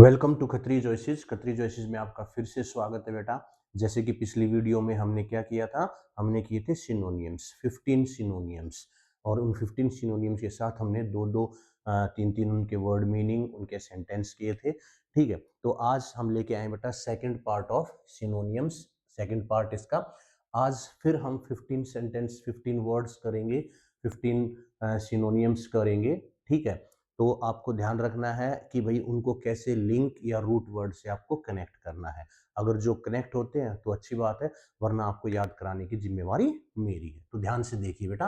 Welcome to Khatri choices. Khatri choices में आपका फिर से स्वागत है बेटा। जैसे कि पिछली वीडियो में हमने क्या किया था, हमने किए थे सिनोनियम्स, 15 सिनोनियम्स। और उन 15 सिनोनियम्स के साथ हमने दो दो तीन तीन उनके वर्ड मीनिंग, उनके सेंटेंस किए थे। ठीक है, तो आज हम लेके आए बेटा second part of synonyms. Second part इसका आज फिर हम 15 सेंटेंस, 15 वर्ड्स करेंगे, 15 सिनोनियम्स करेंगे। ठीक है, तो आपको ध्यान रखना है कि भाई उनको कैसे लिंक या रूट वर्ड से आपको कनेक्ट करना है। अगर जो कनेक्ट होते हैं तो अच्छी बात है, वरना आपको याद कराने की जिम्मेवारी मेरी है। तो ध्यान से देखिए बेटा।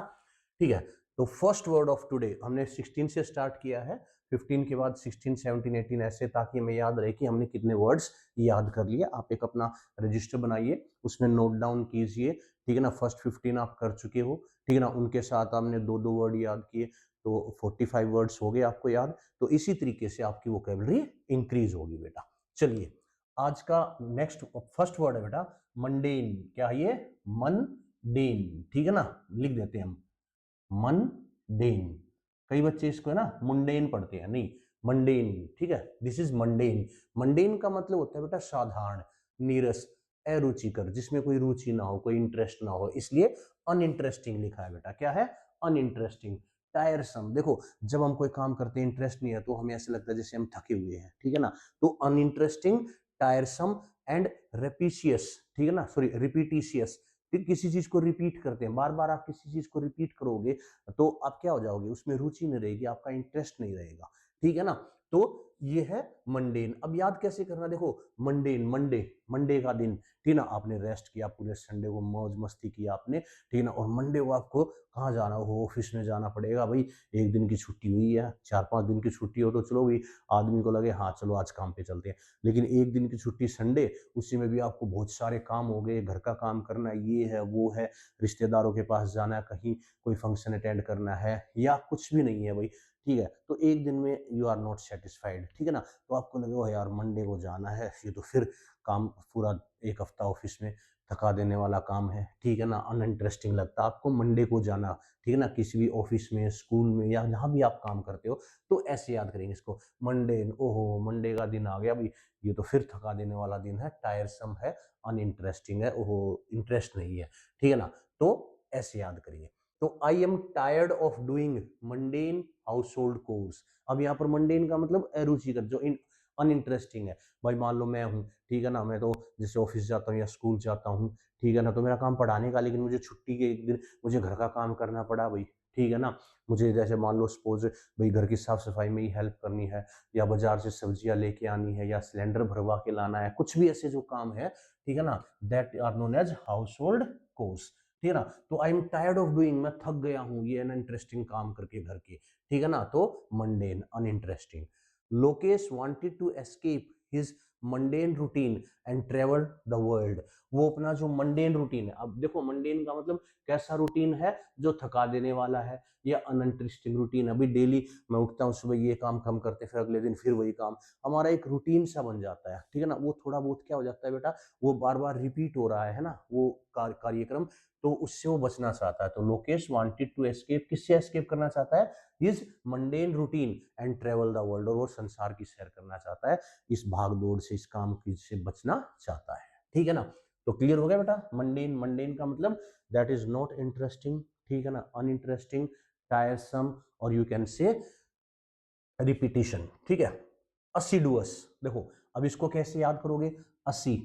ठीक है, तो फर्स्ट वर्ड ऑफ टुडे हमने 16 से स्टार्ट किया है, 15 के बाद 16, 17, 18 ऐसे, ताकि हमें याद रहे कि हमने कितने वर्ड्स याद कर लिए। आप एक अपना रजिस्टर बनाइए, उसमें नोट डाउन कीजिए। ठीक है ना, फर्स्ट 15 आप कर चुके हो। ठीक है ना, उनके साथ आपने दो दो वर्ड याद किए, तो 45 वर्ड्स हो गए आपको याद। तो इसी तरीके से आपकी वोकैबुलरी इंक्रीज होगी बेटा। चलिए, आज का नेक्स्ट फर्स्ट वर्ड है बेटा मंडेन। क्या है ये? मंडेन। ठीक है ना, लिख देते हैं हम मंडेन। कई बच्चे इसको है ना मुंडेन पढ़ते हैं, नहीं मंडेन। ठीक है, दिस इज मंडेन। मंडेन का मतलब होता है बेटा साधारण, नीरस, अरुचिकर, जिसमें कोई रुचि ना हो, कोई इंटरेस्ट ना हो, इसलिए अनइंटरेस्टिंग लिखा है बेटा। क्या है? अनइंटरेस्टिंग। टायरसम, देखो जब हम कोई काम करते हैं इंटरेस्ट नहीं है तो हमें ऐसा लगता है जैसे हम थके हुए हैं। ठीक है ना, तो अनइंटरेस्टिंग, टायरसम एंड रेपिशियस। ठीक है ना, सॉरी रिपीटिशियस। किसी चीज को रिपीट करते हैं, बार बार आप किसी चीज को रिपीट करोगे तो आप क्या हो जाओगे, उसमें रुचि नहीं रहेगी, आपका इंटरेस्ट नहीं रहेगा। ठीक है ना, तो ये है मंडेन। अब याद कैसे करना, देखो मंडेन, मंडे, मंडे का दिन। ठीक है ना, आपने रेस्ट किया, पूरे संडे को मौज मस्ती किया आपने। ठीक है ना, और मंडे को आपको कहाँ जाना हो, ऑफिस में जाना पड़ेगा भाई। एक दिन की छुट्टी हुई है, 4-5 दिन की छुट्टी हो तो चलो भाई, आदमी को लगे हाँ चलो आज काम पे चलते हैं। लेकिन एक दिन की छुट्टी संडे, उसी में भी आपको बहुत सारे काम हो गए, घर का काम करना है, ये है वो है, रिश्तेदारों के पास जाना है, कहीं कोई फंक्शन अटेंड करना है, या कुछ भी नहीं है भाई। ठीक है, तो एक दिन में यू आर नॉट सेटिस्फाइड। ठीक है ना, तो आपको लगेगा यार मंडे को जाना है, ये तो फिर काम पूरा एक हफ्ता ऑफिस में थका देने वाला काम है। ठीक है ना, अनइंटरेस्टिंग लगता है आपको मंडे को जाना। ठीक है ना, किसी भी ऑफिस में, स्कूल में, या जहां भी आप काम करते हो, तो ऐसे याद करेंगे इसको मंडे। ओहो मंडे का दिन आ गया भाई, ये तो फिर थका देने वाला दिन है, टायरसम है, अनइंटरेस्टिंग है, ओहो इंटरेस्ट नहीं है। ठीक है ना, तो ऐसे याद करिए। तो I am tired of doing mundane house hold course. अब यहाँ पर मंडेन का मतलब अरुचिकर, जो अनइंटरेस्टिंग है। भाई मान लो मैं हूँ, ठीक है ना, मैं तो जैसे ऑफिस जाता हूँ या स्कूल जाता हूँ, ठीक है ना, तो मेरा काम पढ़ाने का, लेकिन मुझे छुट्टी के एक दिन मुझे घर का काम करना पड़ा भाई। ठीक है ना, मुझे जैसे मान लो सपोज भाई घर की साफ सफाई में ही हेल्प करनी है, या बाजार से सब्जियां लेके आनी है, या सिलेंडर भरवा के लाना है, कुछ भी ऐसे जो काम है, ठीक है ना, that are known as household chores. ठीक है ना, तो I am tired of doing, मैं थक गया हूँ ये अनइंटरेस्टिंग काम करके घर के। ठीक है ना, तो mundane, uninteresting. Lokesh wanted to escape his mundane routine and travel the world. वो अपना जो मंडेन रूटीन है, अब देखो मंडेन का मतलब कैसा रूटीन है, जो थका देने वाला है, या अनइंटरेस्टिंग रूटीन है। अभी डेली मैं उठता हूँ सुबह, ये काम करते, फिर अगले दिन फिर वही काम, हमारा एक रूटीन सा बन जाता है। ठीक है ना, वो थोड़ा बहुत क्या हो जाता है बेटा, वो बार बार रिपीट हो रहा है ना वो कार्यक्रम, तो उससे वो बचना चाहता है। तो लोकेश वांटेड टू एस्केप, किससे एस्केप करना चाहता है? His mundane routine and travel the world, और वो संसार की सैर करना चाहता है, इस भाग दौड़ से, इस काम की से बचना चाहता है। ठीक है ना, तो क्लियर हो गया बेटा। मंडेन, मंडेन का मतलब दैट इज नॉट इंटरेस्टिंग। ठीक है ना, अनइंटरेस्टिंग, टायरसम, और यू कैन से रिपीटिशन। ठीक है, असिडुअस, देखो अब इसको कैसे याद करोगे? अस्सी,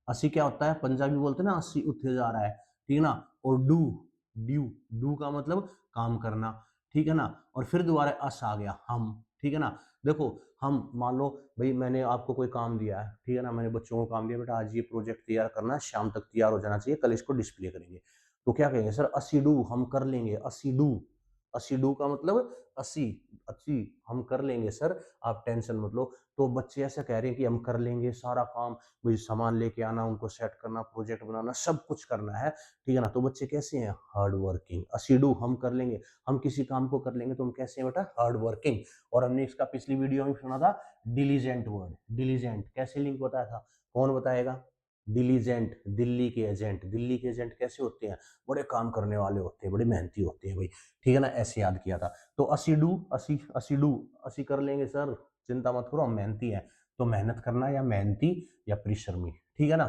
अस्सी क्या होता है, पंजाबी बोलते हैं ना, अस्सी उठे जा रहा है। ठीक है ना, और डू, ड्यू, डू का मतलब काम करना। ठीक है ना, और फिर दोबारा अस आ गया, हम। ठीक है ना, देखो हम मान लो भाई मैंने आपको कोई काम दिया है, ठीक है ना, मैंने बच्चों को काम दिया, बेटा आज ये प्रोजेक्ट तैयार करना है, शाम तक तैयार हो जाना चाहिए, कल इसको डिस्प्ले करेंगे। तो क्या कहेंगे सर? अस्सी डू, हम कर लेंगे, अस्सी डू। अस्सी डू का मतलब अस्सी, अस्सी हम कर लेंगे सर, आप टेंशन मत लो। तो बच्चे ऐसा कह रहे हैं कि हम कर लेंगे सारा काम, भाई सामान लेके आना, उनको सेट करना, प्रोजेक्ट बनाना, सब कुछ करना है। ठीक है ना, तो बच्चे कैसे हैं? Hard working. अस्सी डू, हम कर लेंगे, हम किसी काम को कर लेंगे तो हम कैसे हैं बेटा? Hard working. और हमने इसका पिछली वीडियो में सुना था डिलीजेंट वर्ड। डिलीजेंट कैसे लिंक बताया था, कौन बताएगा? डिलीजेंट, दिल्ली के एजेंट। दिल्ली के एजेंट कैसे होते हैं? बड़े काम करने वाले होते हैं, बड़े मेहनती होते हैं भाई। ठीक है ना, ऐसे याद किया था। तो अस्सी डू, अस्सी, अस्सी डू, अस्सी कर लेंगे सर, चिंता मत करो हम मेहनती हैं। तो मेहनत करना या मेहनती या परिश्रमी, ठीक है ना।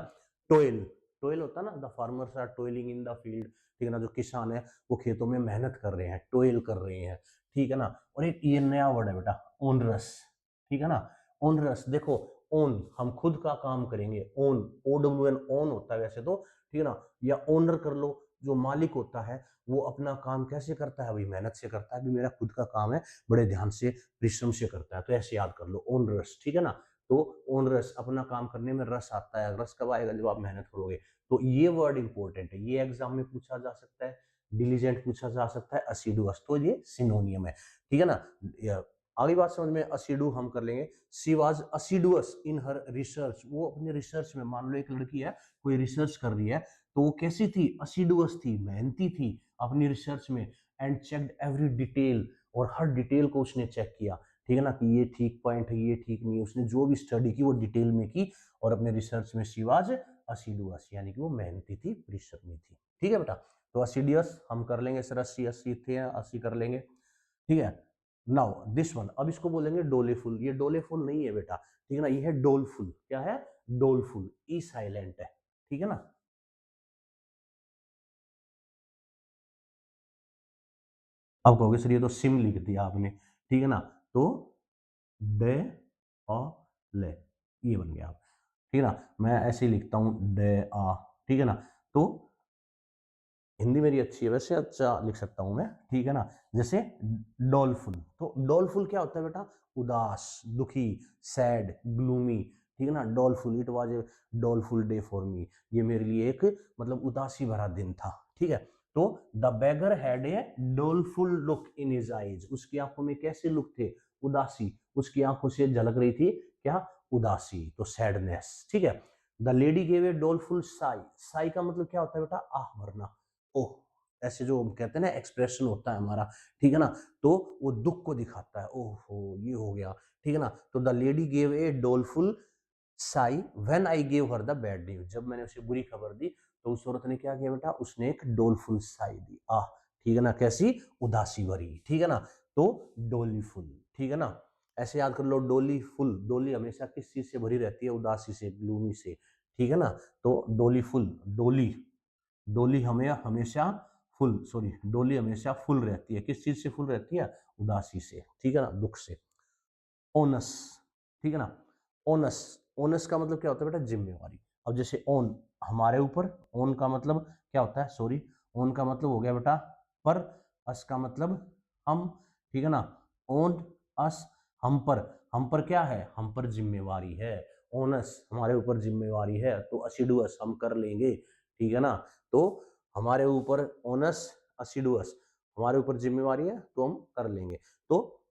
टोयल, टोयल होता है ना, the farmers are toiling in the field, ठीक है ना, जो किसान है वो खेतों में मेहनत कर रहे हैं, टोयल कर रहे हैं, ठीक है ना। और एक ये नया वर्ड है बेटा, ओनरस, ठीक है ना। ओनरस, देखो ओन, हम खुद का काम करेंगे, own, O W N, own होता है वैसे तो, ठीक है ना, या ओनर कर लो, जो मालिक होता है वो अपना काम कैसे करता है भाई, मेहनत से करता है, भी मेरा खुद का काम है, बड़े ध्यान से परिश्रम से करता है, तो ऐसे याद कर लो ओनरस, ठीक है ना। तो ओनरस, अपना काम करने में रस आता है, रस कब आएगा, जब आप मेहनत करोगे। तो ये वर्ड इंपॉर्टेंट है, ये एग्जाम में पूछा जा सकता है, डिलीजेंट पूछा जा सकता है, असिडुअस, तो ये सिनोनियम है, ठीक है ना। आगे बात समझ में, असिडु हम कर लेंगे। She was assiduous in her research, वो अपने रिसर्च में, मान लो एक लड़की है कोई रिसर्च कर रही है, तो वो कैसी थी, असिडुअस थी, मेहनती थी अपनी रिसर्च में, एंड चेक्ड एवरी डिटेल, और हर डिटेल को उसने चेक किया, ठीक है ना, कि ये ठीक पॉइंट है, ये ठीक नहीं है, उसने जो भी स्टडी की वो डिटेल में की, और अपने रिसर्च में शी वाज असिडुअस, यानी कि वो मेहनती थी, परिश्रमी थी, ठीक है बेटा। तो असिडियस हम कर लेंगे सर, 80 80 थे, 80 कर लेंगे, ठीक है। नाउ दिस वन, अब इसको बोलेंगे डोलेफुल, ये डोलेफुल नहीं है बेटा, ठीक है ना, ये है डोलफुल, क्या है, डोलफुल, ई साइलेंट है, ठीक है ना। अब कहोगे सर ये तो सिम लिख दिया आपने, ठीक है ना, तो डे और ले, ये बन गया, ठीक है ना। मैं ऐसे ही लिखता हूं डे आ, ठीक है ना। तो हिंदी मेरी अच्छी है वैसे, अच्छा लिख सकता हूं मैं, ठीक है ना। जैसे डॉलफुल, तो डॉलफुल क्या होता है बेटा, उदास, दुखी, सैड, ग्लूमी, ठीक है ना। Doleful, it was a doleful day for me, ये मेरे लिए एक मतलब उदासी भरा दिन था, ठीक है। तो the beggar had a doleful look in his eyes, उसकी आंखों में कैसे लुक थे, उदासी, उसकी आंखों से झलक रही थी क्या, उदासी, तो सैडनेस, ठीक है। The lady gave a doleful sigh, sigh का मतलब क्या होता है बेटा, आह भरना, ओह, ऐसे जो कहते हैं ना एक्सप्रेशन होता है हमारा, ठीक है ना, तो वो दुख को दिखाता है, ओहो ये हो गया, ठीक है ना। तो the lady gave a doleful sigh when I gave her the bad news, जब मैंने उसे बुरी खबर दी तो उस औरत ने क्या किया बेटा, उसने एक डोलफुल साई दी, आह, ठीक है ना, कैसी, उदासी भरी, ठीक है ना। तो डोलीफुल, ठीक है ना, ऐसे याद कर लो, डोली फुल, डोली हमेशा किस चीज से भरी रहती है, उदासी से, ग्लूमी से, ठीक है ना। तो डोली फुल, डोली, डोली हमें हमेशा फुल, सॉरी, डोली हमेशा फुल रहती है, किस चीज से फुल रहती है, उदासी से, ठीक है ना, दुख से। ओनस, ठीक है ना, ओनस, ओनस का मतलब क्या होता है बेटा, जिम्मेवारी। अब जैसे ओन, हमारे ऊपर, ओन का मतलब क्या होता है, सॉरी, ओन का मतलब हो गया बेटा पर, अस का मतलब हम, ठीक है ना, ओन अस, हम पर, हम पर क्या है, हम पर जिम्मेवारी है, ओनस हमारे ऊपर जिम्मेवारी है, तो असिडुअस हम कर लेंगे, ठीक है ना। तो हमारे ऊपर ओनस, असिडुअस, हमारे ऊपर जिम्मेवारी है तो हम कर लेंगे। तो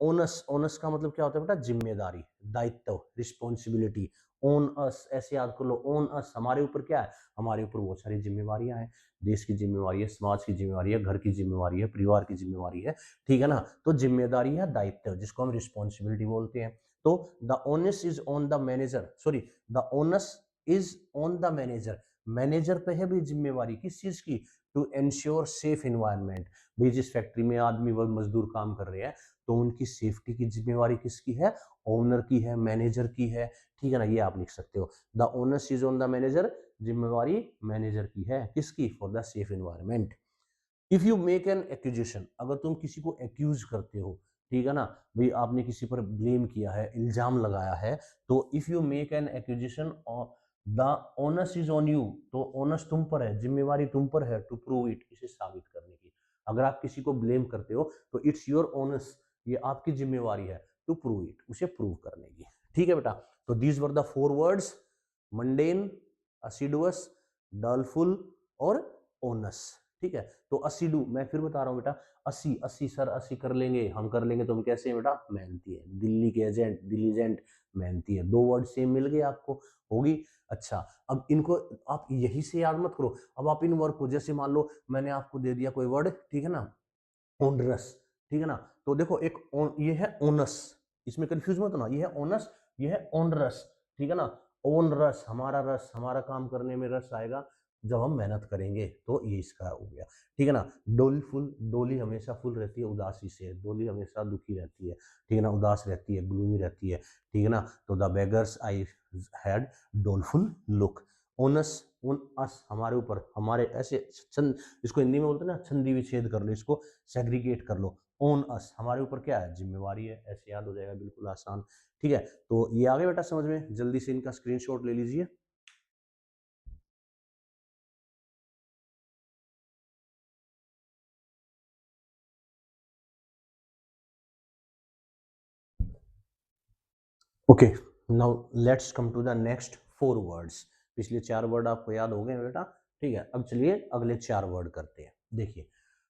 ओनस, ओनस का मतलब क्या होता है बेटा, जिम्मेदारी, दायित्व, रिस्पॉन्सिबिलिटी, ओन अस, ऐसे याद कर लो, ओन अस, हमारे ऊपर क्या है, हमारे ऊपर बहुत सारी जिम्मेवारियां हैं, देश की जिम्मेवारी है, समाज की जिम्मेवारी है, घर की जिम्मेवारी है, परिवार की जिम्मेवारी है, ठीक है ना। तो जिम्मेदारी है, दायित्व, जिसको हम रिस्पॉन्सिबिलिटी बोलते हैं। तो the onus is on the manager, sorry, the onus is on the manager, manager पे है भी जिम्मेवारी, किस चीज की, टू एंश्योर सेफ इन्वायरमेंट, भाई जिस फैक्ट्री में आदमी व मजदूर काम कर रहे हैं तो उनकी सेफ्टी की जिम्मेवारी किसकी है, ओनर की है, मैनेजर की है, ठीक है ना, ये आप लिख सकते हो, the owner is on the manager, जिम्मेवारी मैनेजर की है, किसकी, for the safe environment. If you make an accusation, अगर तुम किसी को एक्यूज करते हो, ठीक है ना, भाई आपने किसी पर ब्लेम किया है, इल्जाम लगाया है, तो if you make an accusation the onus is on you, तो ओनस तुम पर है, जिम्मेवारी तुम पर है, टू प्रूव इट, इसे साबित करने की। अगर आप किसी को ब्लेम करते हो तो इट्स योर ओनस, ये आपकी जिम्मेवारी है, टू प्रूव इट, उसे प्रूव करने की, ठीक है बेटा। तो these were the four words, mundane, assiduous, doleful और ओनस, ठीक है। तो असिडु, मैं फिर बता रहा हूँ बेटा, 80 80 सर 80 कर लेंगे, हम कर लेंगे, तो हम कैसे हैं बेटा, मेहनती है, दिल्ली के एजेंट, दिलीजेंट, मेहनती है, दो वर्ड सेम मिल गए आपको, होगी। अच्छा, अब इनको आप यही से याद मत करो, अब आप इन वर्ड को, जैसे मान लो मैंने आपको दे दिया कोई वर्ड, ठीक है ना, ओनरस, ठीक है ना, तो देखो एक ये है ओनस, इसमें कंफ्यूज मत होना, ये है ओनस, ये है ओनरस, ठीक है ना। ओन रस, हमारा रस, हमारा काम करने में रस आएगा, जब हम मेहनत करेंगे, तो ये इसका हो गया, ठीक है ना। डोलफुल, डोली हमेशा फुल रहती है उदासी से, डोली हमेशा दुखी रहती है, ठीक है ना, उदास रहती है, ग्लूमी रहती है, ठीक है ना। तो the beggars I had doleful look. Onus, on us हमारे ऊपर, हमारे ऐसे छंद, इसको हिंदी में बोलते हैं ना, छंदी विच्छेद कर लो, इसको सेग्रीगेट कर लो। ओन अस हमारे ऊपर क्या है, जिम्मेवारी है, ऐसे याद हो जाएगा, बिल्कुल आसान, ठीक है। तो ये आ गया बेटा समझ में, जल्दी से इनका स्क्रीनशॉट ले लीजिए। Okay, now let's come to the next 4 words. पिछले 4 वर्ड आपको याद हो गए बेटा, ठीक है। अब चलिए अगले 4 वर्ड करते हैं। देखिए,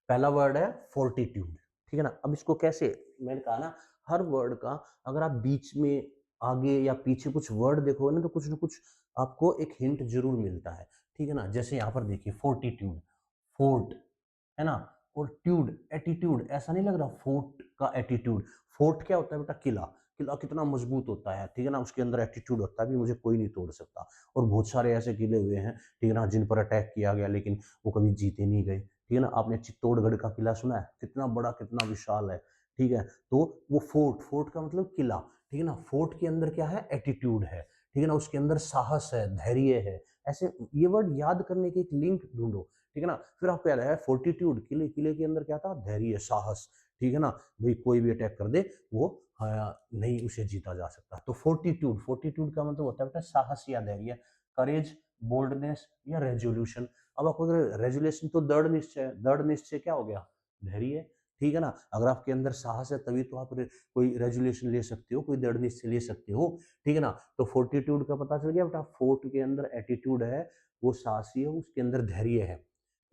पहला वर्ड है फोर्टिट्यूड, ठीक है ना। अब इसको कैसे, मैंने कहा ना, हर वर्ड का अगर आप बीच में आगे या पीछे कुछ वर्ड देखोगे ना कुछ आपको एक हिंट जरूर मिलता है, ठीक है ना। जैसे यहाँ पर देखिए, फोर्टिट्यूड, फोर्ट, है ना, और ट्यूड एटीट्यूड, ऐसा नहीं लग रहा फोर्ट का एटीट्यूड। फोर्ट क्या होता है बेटा, किला, किला कितना मजबूत होता है, ठीक है ना, उसके अंदर एटीट्यूड होता है भी मुझे कोई नहीं तोड़ सकता। और बहुत सारे ऐसे किले हुए हैं, ठीक है ना, जिन पर अटैक किया गया लेकिन वो कभी जीते नहीं गए, ठीक है ना। आपने चित्तौड़गढ़ का किला सुना है, कितना बड़ा कितना विशाल है, ठीक है। तो वो फोर्ट, फोर्ट का मतलब किला, ठीक है ना। फोर्ट के अंदर क्या है, एटीट्यूड है, ठीक है ना, उसके अंदर साहस है, धैर्य है। ऐसे ये वर्ड याद करने के एक लिंक ढूंढो, ठीक है ना। फिर आपको याद है फोर्टिट्यूड, किले, किले के अंदर क्या था, धैर्य, साहस, ठीक है ना। भाई कोई भी अटैक कर दे वो नहीं उसे जीता जा सकता। तो फोर्टिट्यूड, फोर्टिट्यूड का मतलब होता है बेटा साहस या धैर्य, करेज, बोल्डनेस या रेजोल्यूशन। अब आपको अगर रेजोल्यूशन, तो दृढ़ निश्चय, दृढ़ निश्चय क्या हो गया, धैर्य, ठीक है ना। अगर आपके अंदर साहस है तभी तो आप कोई रेजोल्यूशन ले सकते हो, कोई दृढ़ निश्चय ले सकते हो, ठीक है ना। तो फोर्टिट्यूड का पता चल गया बेटा, फोर्ट के अंदर एटीट्यूड है, वो साहसी है, उसके अंदर धैर्य है।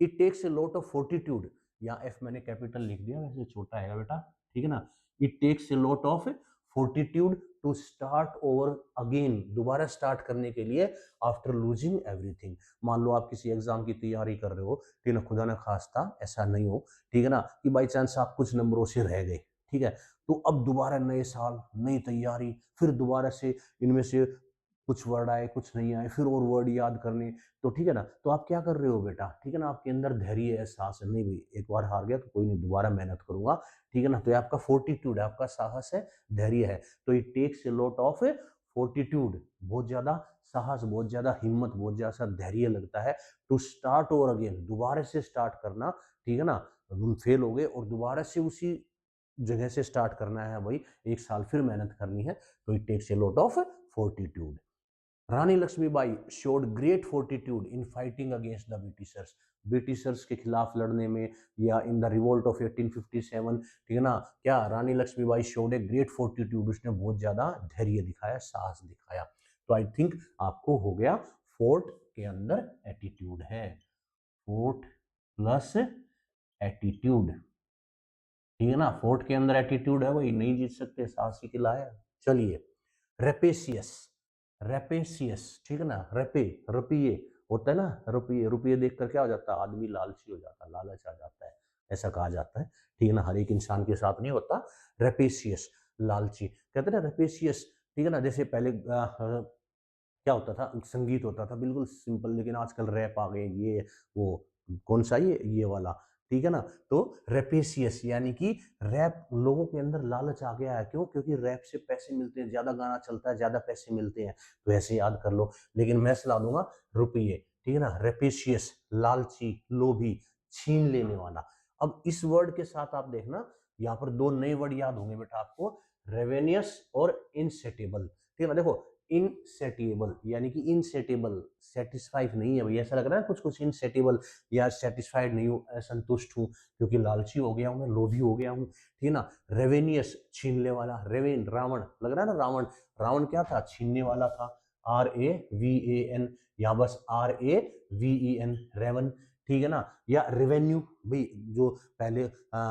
It takes a lot of fortitude, यहाँ एफ मैंने कैपिटल लिख दिया, वैसे छोटा है बेटा, ठीक है ना। It takes a lot of fortitude to start over again, दोबारा स्टार्ट करने के लिए, आफ्टर लूजिंग एवरीथिंग। मान लो आप किसी एग्जाम की तैयारी कर रहे हो, ठीक है, खुदा न खास्ता ऐसा नहीं हो, ठीक है ना, कि बाई चांस आप कुछ नंबरों से रह गए, ठीक है। तो अब दोबारा नए साल, नई तैयारी, फिर दोबारा से इनमें से कुछ वर्ड आए, कुछ नहीं आए, फिर और वर्ड याद करने, तो ठीक है ना। तो आप क्या कर रहे हो बेटा, ठीक है ना, आपके अंदर धैर्य है, साहस है, नहीं भाई एक बार हार गया तो कोई नहीं, दोबारा मेहनत करूंगा, ठीक है ना। तो ये आपका फोर्टिट्यूड है, आपका साहस है, धैर्य है। तो it takes a lot of fortitude, बहुत ज्यादा साहस, बहुत ज्यादा हिम्मत, बहुत ज्यादा धैर्य लगता है, टू स्टार्ट ओवर अगेन, दोबारा से स्टार्ट करना, ठीक है ना। तुम फेल हो गए और दोबारा से उसी जगह से स्टार्ट करना है भाई, एक साल फिर मेहनत करनी है, तो it takes a lot of fortitude. Rani Lakshmibai showed great fortitude in fighting against the Britishers, Britishers के खिलाफ लड़ने में, या इन द रिवोल्ट ऑफ 1857, ठीक है ना। क्या Rani Lakshmibai showed a great fortitude, उसने बहुत ज्यादा धैर्य दिखाया, साहस दिखाया। तो आई थिंक आपको हो गया, फोर्ट के अंदर एटीट्यूड है, फोर्ट प्लस एटीट्यूड, ठीक है ना। फोर्ट के अंदर एटीट्यूड है, वही नहीं जीत सकते, साहसी किला है। चलिए, रेपेशियस, रेपेशियस, ठीक है ना, रेपे, रुपये होता है ना, रुपये, रुपये देखकर क्या हो जाता है, आदमी लालची हो जाता है, लालच आ जाता है, ऐसा कहा जाता है, ठीक है ना। हर एक इंसान के साथ नहीं होता। रेपेशियस, लालची, कहते हैं ना रेपेशियस, ठीक है ना। जैसे पहले क्या होता था, संगीत होता था बिल्कुल सिंपल, लेकिन आजकल रैप आ गए, ये वो, कौन सा, ये वाला, ठीक है ना। तो रेपेशियस यानी कि रैप, लोगों के अंदर लालच आ गया है, क्यों, क्योंकि रैप से पैसे मिलते हैं, ज्यादा गाना चलता है, ज्यादा पैसे मिलते हैं, तो ऐसे याद कर लो। लेकिन मैं सलाह दूंगा रुपये, ठीक है ना, रेपेशियस, लालची, लोभी, छीन लेने वाला। अब इस वर्ड के साथ आप देखना, यहाँ पर 2 नए वर्ड याद होंगे बेटा आपको, रेवेनियस और इनसेटेबल, ठीक है ना। देखो, इनसेटिएबल यानी कि इनसेटेबल, सेटिस्फाइड नहीं है भाई, ऐसा लग रहा है कुछ कुछ, इनसेटेबल या सेटिस्फाइड नहीं हूँ, असंतुष्ट हूँ, क्योंकि लालची हो गया हूँ मैं, लोभी हो गया हूँ, ठीक है ना। रेवेनियस, छीनने वाला, रेवेन, रावण, लग रहा है ना रावण, रावण क्या था, छीनने वाला था, RAVAN, या बस RAVEN, रेवन, ठीक है ना। या रेवेन्यू, भाई जो पहले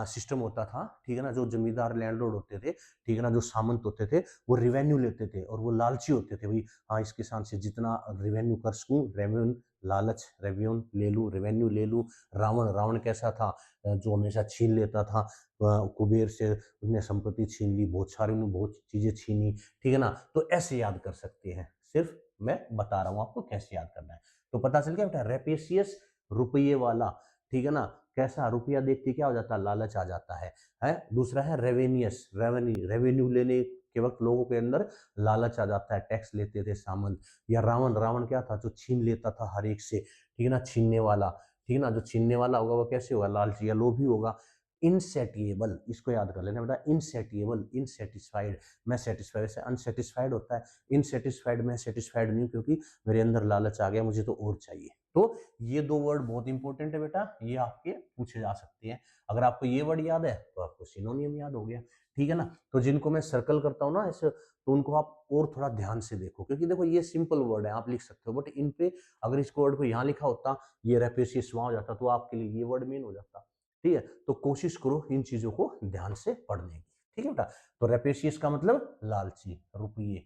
सिस्टम होता था, ठीक है ना, जो जमींदार लैंडलॉर्ड होते थे, ठीक है ना, जो सामंत होते थे, वो रिवेन्यू लेते थे और वो लालची होते थे, भाई हाँ इस किसान से जितना रिवेन्यू कर सकूं, रेवेन्यू, लालच, रेवेन्यू ले लूं, रेवेन्यू ले लूं। रावण, रावण कैसा था, जो हमेशा छीन लेता था, कुबेर से उसने संपत्ति छीन ली, बहुत सारी उन्होंने बहुत चीजें छीनी, ठीक है ना। तो ऐसे याद कर सकते हैं, सिर्फ मैं बता रहा हूं आपको कैसे याद करना है। तो पता चल गया बेटा, रेपेशियस रुपये वाला, ठीक है ना, कैसा, रुपया देखते क्या हो जाता है, लालच आ जाता है। दूसरा है रेवेनियस, रेवेन्यू लेने के वक्त लोगों के अंदर लालच आ जाता है, टैक्स लेते थे सामंत। या रावण, रावण क्या था, जो छीन लेता था हर एक से, ठीक है ना, छीनने वाला, ठीक है ना, जो छीनने वाला होगा वो कैसे होगा, लालची या लोभी होगा। इनसेटिएबल, इसको याद कर लेना बेटा, इनसेटिएबल, इनसेटिस्फाइड, मैं सेटिस्फाइड, वैसे अनसेटिस्फाइड होता है, इनसेटिस्फाइड, मैं सेटिस्फाइड नहीं हूँ क्योंकि मेरे अंदर लालच आ गया, मुझे तो और चाहिए। तो ये दो वर्ड बहुत इंपॉर्टेंट है बेटा, ये आपके पूछे जा सकते हैं। अगर आपको ये वर्ड याद है तो आपको सिनोनियम याद हो गया, ठीक है ना। तो जिनको मैं सर्कल करता हूँ ना ऐसे, तो उनको आप और थोड़ा ध्यान से देखो, क्योंकि देखो ये सिंपल वर्ड है, आप लिख सकते हो, बट इन पे अगर इस वर्ड को यहाँ लिखा होता, ये रेपेशियस वहां हो जाता, तो आपके लिए ये वर्ड मेन हो जाता, ठीक है। तो कोशिश करो इन चीजों को ध्यान से पढ़ने की, ठीक है बेटा। तो रेपेशियस का मतलब लालची, रुपये,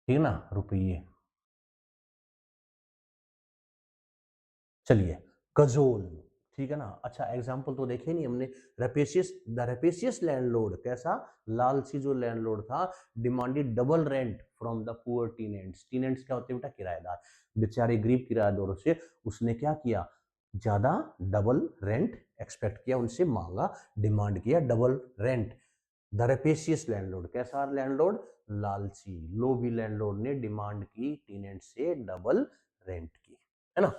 ठीक है ना, रुपये। चलिए, कजोल, ठीक है ना। अच्छा, एग्जाम्पल तो देखे नहीं हमने। रेपेशियस, द रेपेशियस लैंडलॉर्ड, कैसा, लालची जो लैंडलॉर्ड था, demanded double rent from the poor tenants. Tenants क्या होते हैं बेटा, किराएदार, बेचारे गरीब किराएदारों से उसने क्या किया, ज्यादा डबल रेंट एक्सपेक्ट किया, उनसे मांगा, डिमांड किया डबल रेंट। द रेपेशियस लैंडलॉर्ड, कैसा लैंडलॉर्ड, लालची लोभी लैंडलॉर्ड ने डिमांड की टीनेंट से डबल रेंट की, है ना।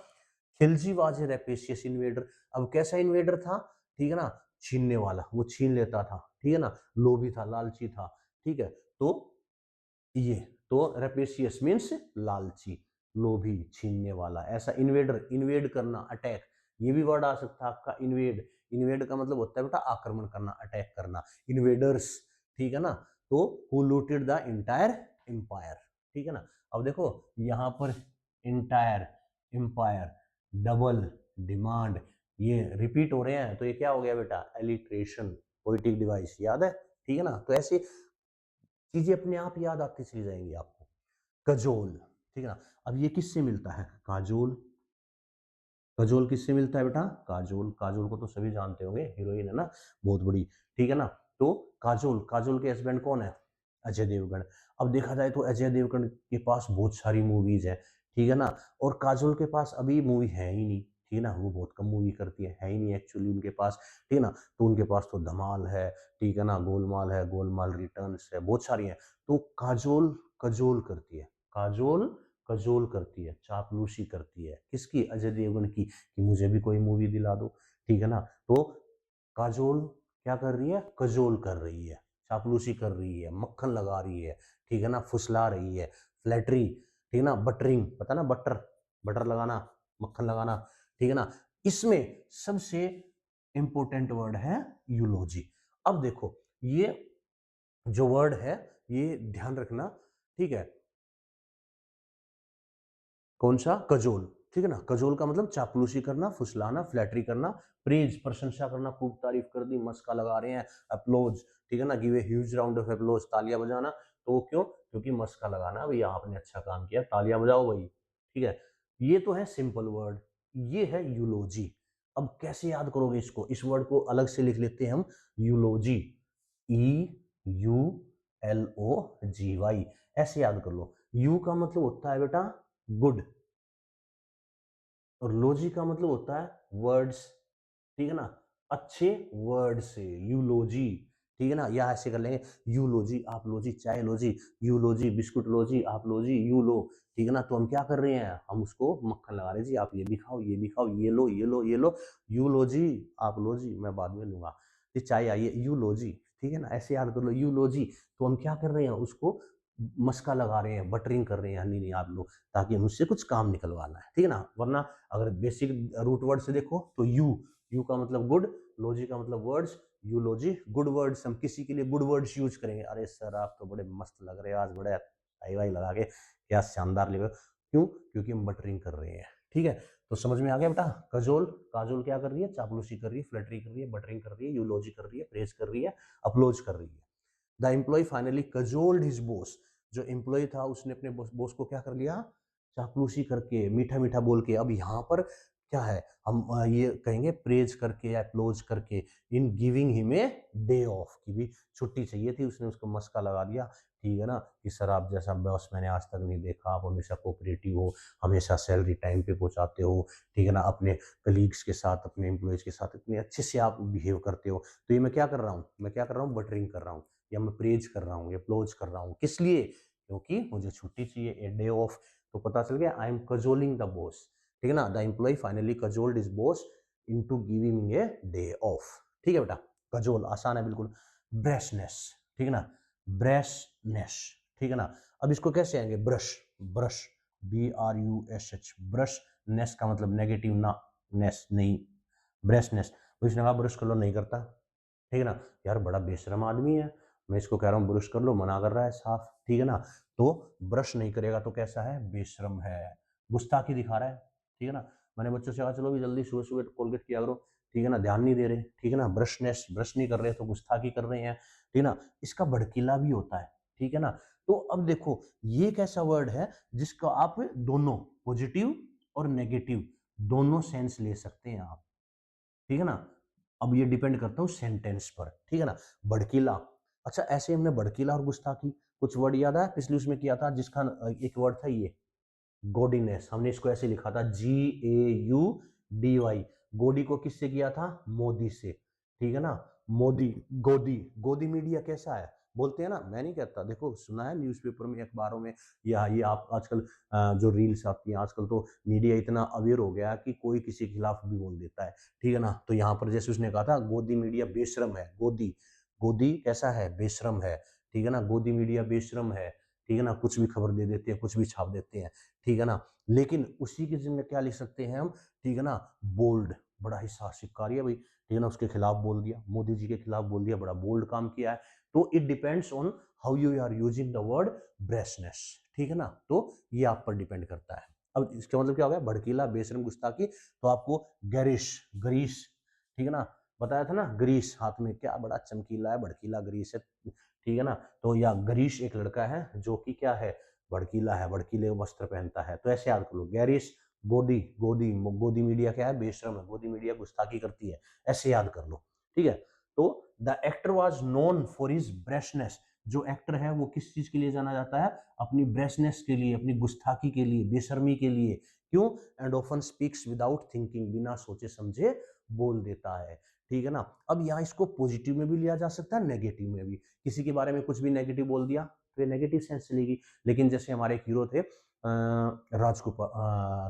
खिलजी वाज ए रेपेशियस इन्वेडर, अब कैसा इन्वेडर था, ठीक है ना, छीनने वाला, वो छीन लेता था, ठीक है ना, लोभी था, लालची था, ठीक है। तो ये, तो रेपेशियस मीन्स लालची, लोभी, छीनने वाला, ऐसा इन्वेडर, इन्वेड करना, अटैक, ये भी वर्ड आ सकता है आपका, इन्वेड। इन्वेड का मतलब होता है बेटा आक्रमण करना, अटैक करना, इन्वेडर्स, ठीक है ना। तो who looted the entire empire, ठीक है ना। अब देखो यहाँ पर इंटायर एम्पायर, डबल, डिमांड, ये रिपीट हो रहे हैं, तो ये क्या हो गया बेटा, एलिट्रेशन, पोएटिक डिवाइस, याद है, ठीक है ना। तो ऐसे चीजें अपने आप याद आती चली जाएंगी आपको। कजोल, ठीक है ना। अब ये किससे मिलता है, काजोल, कजोल किससे मिलता है बेटा, काजोल, काजोल को तो सभी जानते होंगे, हीरोइन है ना, बहुत बड़ी, ठीक है ना। तो काजोल, काजोल के हस्बैंड कौन है, अजय देवगन। अब देखा जाए तो अजय देवगन के पास बहुत सारी मूवीज है, ठीक है ना, और काजोल के पास अभी मूवी है ही नहीं, ठीक है ना, वो बहुत कम मूवी करती है ही नहीं एक्चुअली उनके पास, ठीक है ना। तो उनके पास तो धमाल है, ठीक है ना, गोलमाल है, गोलमाल रिटर्न्स है, बहुत सारी है। तो काजोल कजोल करती है, काजोल कजोल करती है, चापलूसी करती है, किसकी, अजय देवगन की, कि मुझे भी कोई मूवी दिला दो, ठीक है ना। तो काजोल क्या कर रही है, कजोल कर रही है, चापलूसी कर रही है, मक्खन लगा रही है, ठीक है ना, फुसला रही है, फ्लैटरी, ठीक है ना, बटरिंग, पता ना, बटर, बटर लगाना, मक्खन लगाना, ठीक है ना। इसमें सबसे इंपॉर्टेंट वर्ड है यूलोजी। अब देखो ये जो वर्ड है, ये ध्यान रखना, ठीक है, कौन सा, कजोल, ठीक है ना। कजोल का मतलब चापलूसी करना, फुसलाना, फ्लैटरी करना, प्रेज, प्रशंसा करना, खूब तारीफ कर दी, मस्का लगा रहे हैं, अप्लोज, ठीक है ना, give a huge round of applause, तालियां बजाना। तो क्यों, क्योंकि मस्का लगाना, भैया आपने अच्छा काम किया, तालियां बजाओ भाई, ठीक है। ये तो है सिंपल वर्ड, ये है यूलोजी। अब कैसे याद करोगे इसको, इस वर्ड को अलग से लिख लेते हैं हम, eulogy, E U L O G Y, ऐसे याद कर लो। यू का मतलब होता है बेटा गुड, और लॉजी का मतलब होता है वर्ड्स, ठीक है ना, अच्छे वर्ड से, यूलोजी, ठीक है ना। या ऐसे कर लेंगे, यूलोजी, आप लोजी, चाय लोजी, यूलोजी, बिस्कुट लोजी, आप लोजी, यू लो, ठीक है ना। तो हम क्या कर रहे हैं, हम उसको मक्खन लगा रहे हैं, जी आप ये भी खाओ, ये भी खाओ, ये लो, ये लो, ये लो, यूलोजी, आप लोजी, मैं बाद में लूंगा, ये चाय आइए, यूलोजी, ठीक है ना, ऐसे याद कर लो, यूलोजी। तो हम क्या कर रहे हैं, उसको मस्का लगा रहे हैं, बटरिंग कर रहे हैं, नहीं नहीं आप लोग, ताकि हम उससे कुछ काम निकलवाना है, ठीक है ना। वरना अगर बेसिक रूट वर्ड से देखो तो यू का मतलब गुड, लॉजी का मतलब वर्ड्स, यूलॉजी गुड वर्ड्स, हम किसी के लिए गुड वर्ड्स यूज करेंगे, अरे सर आप तो बड़े मस्त लग रहे हैं आज, बड़े टाई वाई लगा के, क्या शानदार लग रहे हो, क्यों, क्योंकि हम बटरिंग कर रहे हैं, ठीक है। तो समझ में आ गया बेटा, कजोल, काजोल क्या कर रही है, चापलूसी कर रही है, फ्लटरी कर रही है, बटरिंग कर रही है, यूलॉजी कर रही है, प्रेज कर रही है, अपलोज कर रही है। The employee finally cajoled his boss, जो एम्प्लॉय था उसने अपने बॉस को क्या कर लिया, चापलूसी करके, मीठा मीठा बोल के। अब यहाँ पर क्या है, हम ये कहेंगे प्रेज करके या क्लोज करके, in giving him a day of, की भी छुट्टी चाहिए थी, उसने उसको मस्का लगा दिया, ठीक है ना, कि सर आप जैसा बॉस मैंने आज तक नहीं देखा, आप हमेशा कोऑपरेटिव हो, हमेशा सैलरी टाइम पे पहुंचाते हो, ठीक है ना, अपने कलीग्स के साथ, अपने एम्प्लॉयज के साथ इतने अच्छे से आप बिहेव करते हो। तो ये मैं क्या कर रहा हूँ, मैं क्या कर रहा हूँ, बटरिंग कर रहा हूँ, या मैं प्रेज कर रहा हूँ, या क्लोज कर रहा हूँ, किस लिए, क्योंकि मुझे छुट्टी चाहिए, ए डे ऑफ। तो पता चल गया, I am cajoling the boss, ठीक है ना, the employee finally cajoled his boss into giving a day off. ठीक है बेटा, कजोल आसान है बिल्कुल। ब्रेशनेस, ठीक है ना, ब्रेशनेस, ठीक है ना। अब इसको कैसे आएंगे, ब्रश, ब्रश, BRUSH, ब्रश, नेस का मतलब नेगेटिव ना, नेस नहीं, ब्रेशनेस। उसने कहा ब्रश कर लो, नहीं करता, ठीक है ना, यार बड़ा बेशरम आदमी है, मैं इसको कह रहा हूँ ब्रश कर लो, मना कर रहा है साफ, ठीक है ना। तो ब्रश नहीं करेगा तो कैसा है, बेशरम है, गुस्ताखी दिखा रहा है, ठीक है ना। मैंने बच्चों से कहा चलो भी जल्दी सुबह सुबह कोलगेट किया करो, ठीक है ना, ध्यान नहीं दे रहे, ठीक है ना, ब्रशनेस, ब्रश नहीं कर रहे तो गुस्ताखी कर रहे हैं, ठीक है ना। इसका भड़कीला भी होता है, ठीक है ना। तो अब देखो, ये एक ऐसा वर्ड है जिसका आप दोनों पॉजिटिव और नेगेटिव दोनों सेंस ले सकते हैं आप, ठीक है ना। अब ये डिपेंड करता हूँ सेंटेंस पर, ठीक है ना। भड़कीला, अच्छा ऐसे हमने भड़कीला और गुस्ताखी, कुछ वर्ड याद है पिछली उसमें किया था, जिसका एक वर्ड था ये गॉडीनेस, हमने इसको ऐसे लिखा था GAUDY। गोडी को किससे किया था, मोदी से, ठीक है ना। मोदी, गोदी, गोदी मीडिया कैसा है, बोलते हैं ना, मैं नहीं कहता, देखो सुना है न्यूज़पेपर में, अखबारों में, या ये आप आजकल जो रील्स आती हैं, आजकल तो मीडिया इतना अवेयर हो गया कि कोई किसी के खिलाफ भी बोल देता है, ठीक है ना। तो यहाँ पर जैसे उसने कहा था गोदी मीडिया बेशरम है, गोदी, गोदी कैसा है, बेशरम है, ठीक है ना, गोदी मीडिया बेशरम है, ठीक है ना, कुछ भी खबर दे देते हैं, कुछ भी छाप देते हैं, ठीक है ना। लेकिन उसी के जिम्मे क्या लिख सकते हैं हम, ठीक है ना, बोल्ड, बड़ा ही साहसिक कार्य है भाई, ठीक है ना, उसके खिलाफ बोल दिया, मोदी जी के खिलाफ बोल दिया, बड़ा बोल्ड काम किया है। तो it depends on how you are using the word brashness, ठीक है ना। तो ये आप पर डिपेंड करता है। अब इसका मतलब क्या हो गया, भड़कीला, बेशरम, गुस्ताखी। तो आपको गैरिश, ग्रीस, ठीक है ना, बताया था ना, ग्रीस हाथ में क्या बड़ा चमकीला है, भड़कीला ग्रीस है, ठीक है ना। तो या गरीश एक लड़का है जो कि क्या है, भड़कीला है, भड़कीले वस्त्र पहनता है, तो ऐसे याद कर लो, गैरिश, गोदी, गोदी, गोदी मीडिया क्या है, बेशरम है, गोदी मीडिया गुस्ताखी करती है, ऐसे याद कर लो, ठीक है। तो the actor was known for his brashness, जो एक्टर है वो किस चीज के लिए जाना जाता है, अपनी ब्रेशनेस के लिए, अपनी गुस्ताखी के लिए, बेशर्मी के लिए, क्यों, and often speaks without thinking, बिना सोचे समझे बोल देता है, ठीक है ना। अब यहाँ इसको पॉजिटिव में भी लिया जा सकता है, नेगेटिव में भी, किसी के बारे में कुछ भी नेगेटिव बोल दिया तो ये नेगेटिव सेंस चलेगी। लेकिन जैसे हमारे एक हीरो थे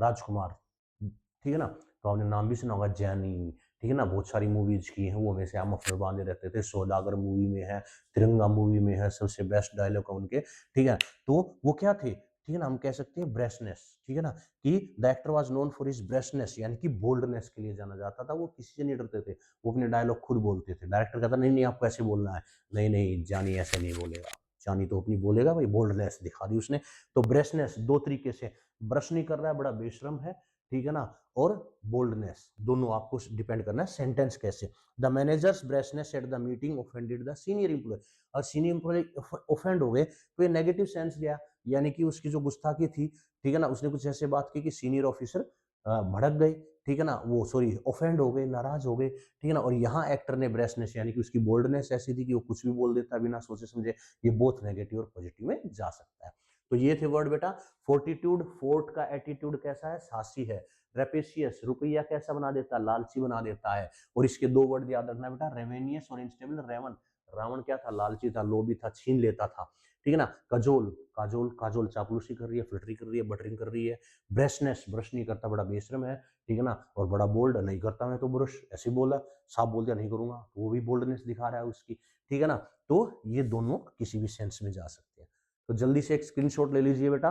राजकुमार, ठीक है ना, तो आपने नाम भी सुना होगा, जैनी, ठीक है ना, बहुत सारी मूवीज की हैं, वो हमेशा मफलर बांधे रहते थे, सौदागर मूवी में है, तिरंगा मूवी में है, सबसे बेस्ट डायलॉग है उनके, ठीक है। तो वो क्या थे, ठीक है ना, हम कह सकते हैं ब्रेशनेस, ठीक है ना, कि the actor was known for his brashness, यानी कि बोल्डनेस के लिए जाना जाता था, वो किसी से नहीं डरते थे, वो अपने डायलॉग खुद बोलते थे, डायरेक्टर कहता नहीं नहीं आपको ऐसे बोलना है, नहीं नहीं जानी ऐसे नहीं बोलेगा, जानी तो अपनी बोलेगा भाई, बोल्डनेस दिखा दी उसने। तो ब्रेशनेस दो तरीके से, ब्रश नहीं कर रहा है, बड़ा बेशरम है, ठीक है ना, और बोल्डनेस, दोनों आपको डिपेंड करना है सेंटेंस कैसे। The manager's brashness at the meeting offended the senior employee, और सीनियर एम्प्लॉय ऑफेंड हो गए तो ये नेगेटिव सेंस गया, यानी कि उसकी जो गुस्ताखी थी, ठीक है ना, उसने कुछ ऐसे बात की कि सीनियर ऑफिसर भड़क गए, ठीक है ना, वो सॉरी ऑफेंड हो गए, नाराज हो गए, ठीक है ना। और यहाँ एक्टर ने ब्रेशनेस, यानी कि उसकी बोल्डनेस ऐसी थी कि वो कुछ भी बोल देता बिना सोचे समझे, ये बोथ नेगेटिव और पॉजिटिव में जा सकता है। तो ये थे वर्ड बेटा। फोर्टिट्यूड, फोर्ट का एटीट्यूड कैसा है, साहसी है। रेपेशियस, रुपया कैसा बना देता है, लालची बना देता है। और इसके दो वर्ड याद रखना बेटा, रेवेनियस और इंस्टेबल। रेवन, रावण क्या था, लालची था, लोभी था, छीन लेता था, ठीक है ना। कजोल, काजोल, काजोल चापलूसी कर रही है, फिल्टरी कर रही है, बटरिंग कर रही है। ब्रेशनेस, ब्रश नहीं करता, बड़ा बेशरम है, ठीक है ना। और बड़ा बोल्ड, नहीं करता मैं तो ब्रश, ऐसे बोला, साफ बोल दिया नहीं करूंगा, तो वो भी बोल्डनेस दिखा रहा है उसकी, ठीक है ना। तो ये दोनों किसी भी सेंस में जा सकते हैं। तो जल्दी से एक स्क्रीनशॉट ले लीजिए बेटा,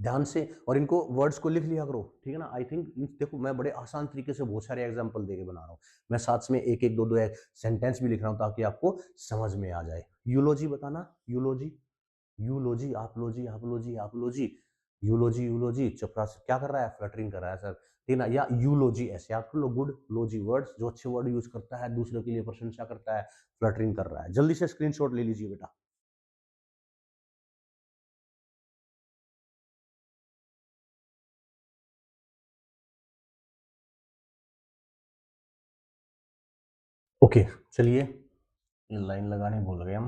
ध्यान से, और इनको वर्ड्स को लिख लिया करो, ठीक है ना। आई थिंक देखो मैं बड़े आसान तरीके से बहुत सारे एग्जांपल देके बना रहा हूँ, मैं साथ में एक एक दो दो सेंटेंस भी लिख रहा हूँ ताकि आपको समझ में आ जाए। यूलोजी बताना, यूलोजी, यूलोजी, आपलोजी, आपलोजी, आपलोजी, यूलोजी, यूलोजी, चपरास क्या कर रहा है, फ्लटरिंग कर रहा है सर, ठीक है ना। या यूलोजी ऐसे आप लो, गुड लोजी, वर्ड्स जो अच्छे वर्ड यूज करता है, दूसरे के लिए प्रशंसा करता है, फ्लटरिंग कर रहा है। जल्दी से स्क्रीनशॉट ले लीजिए बेटा। ओके, चलिए ये लाइन लगाने भूल गए हम,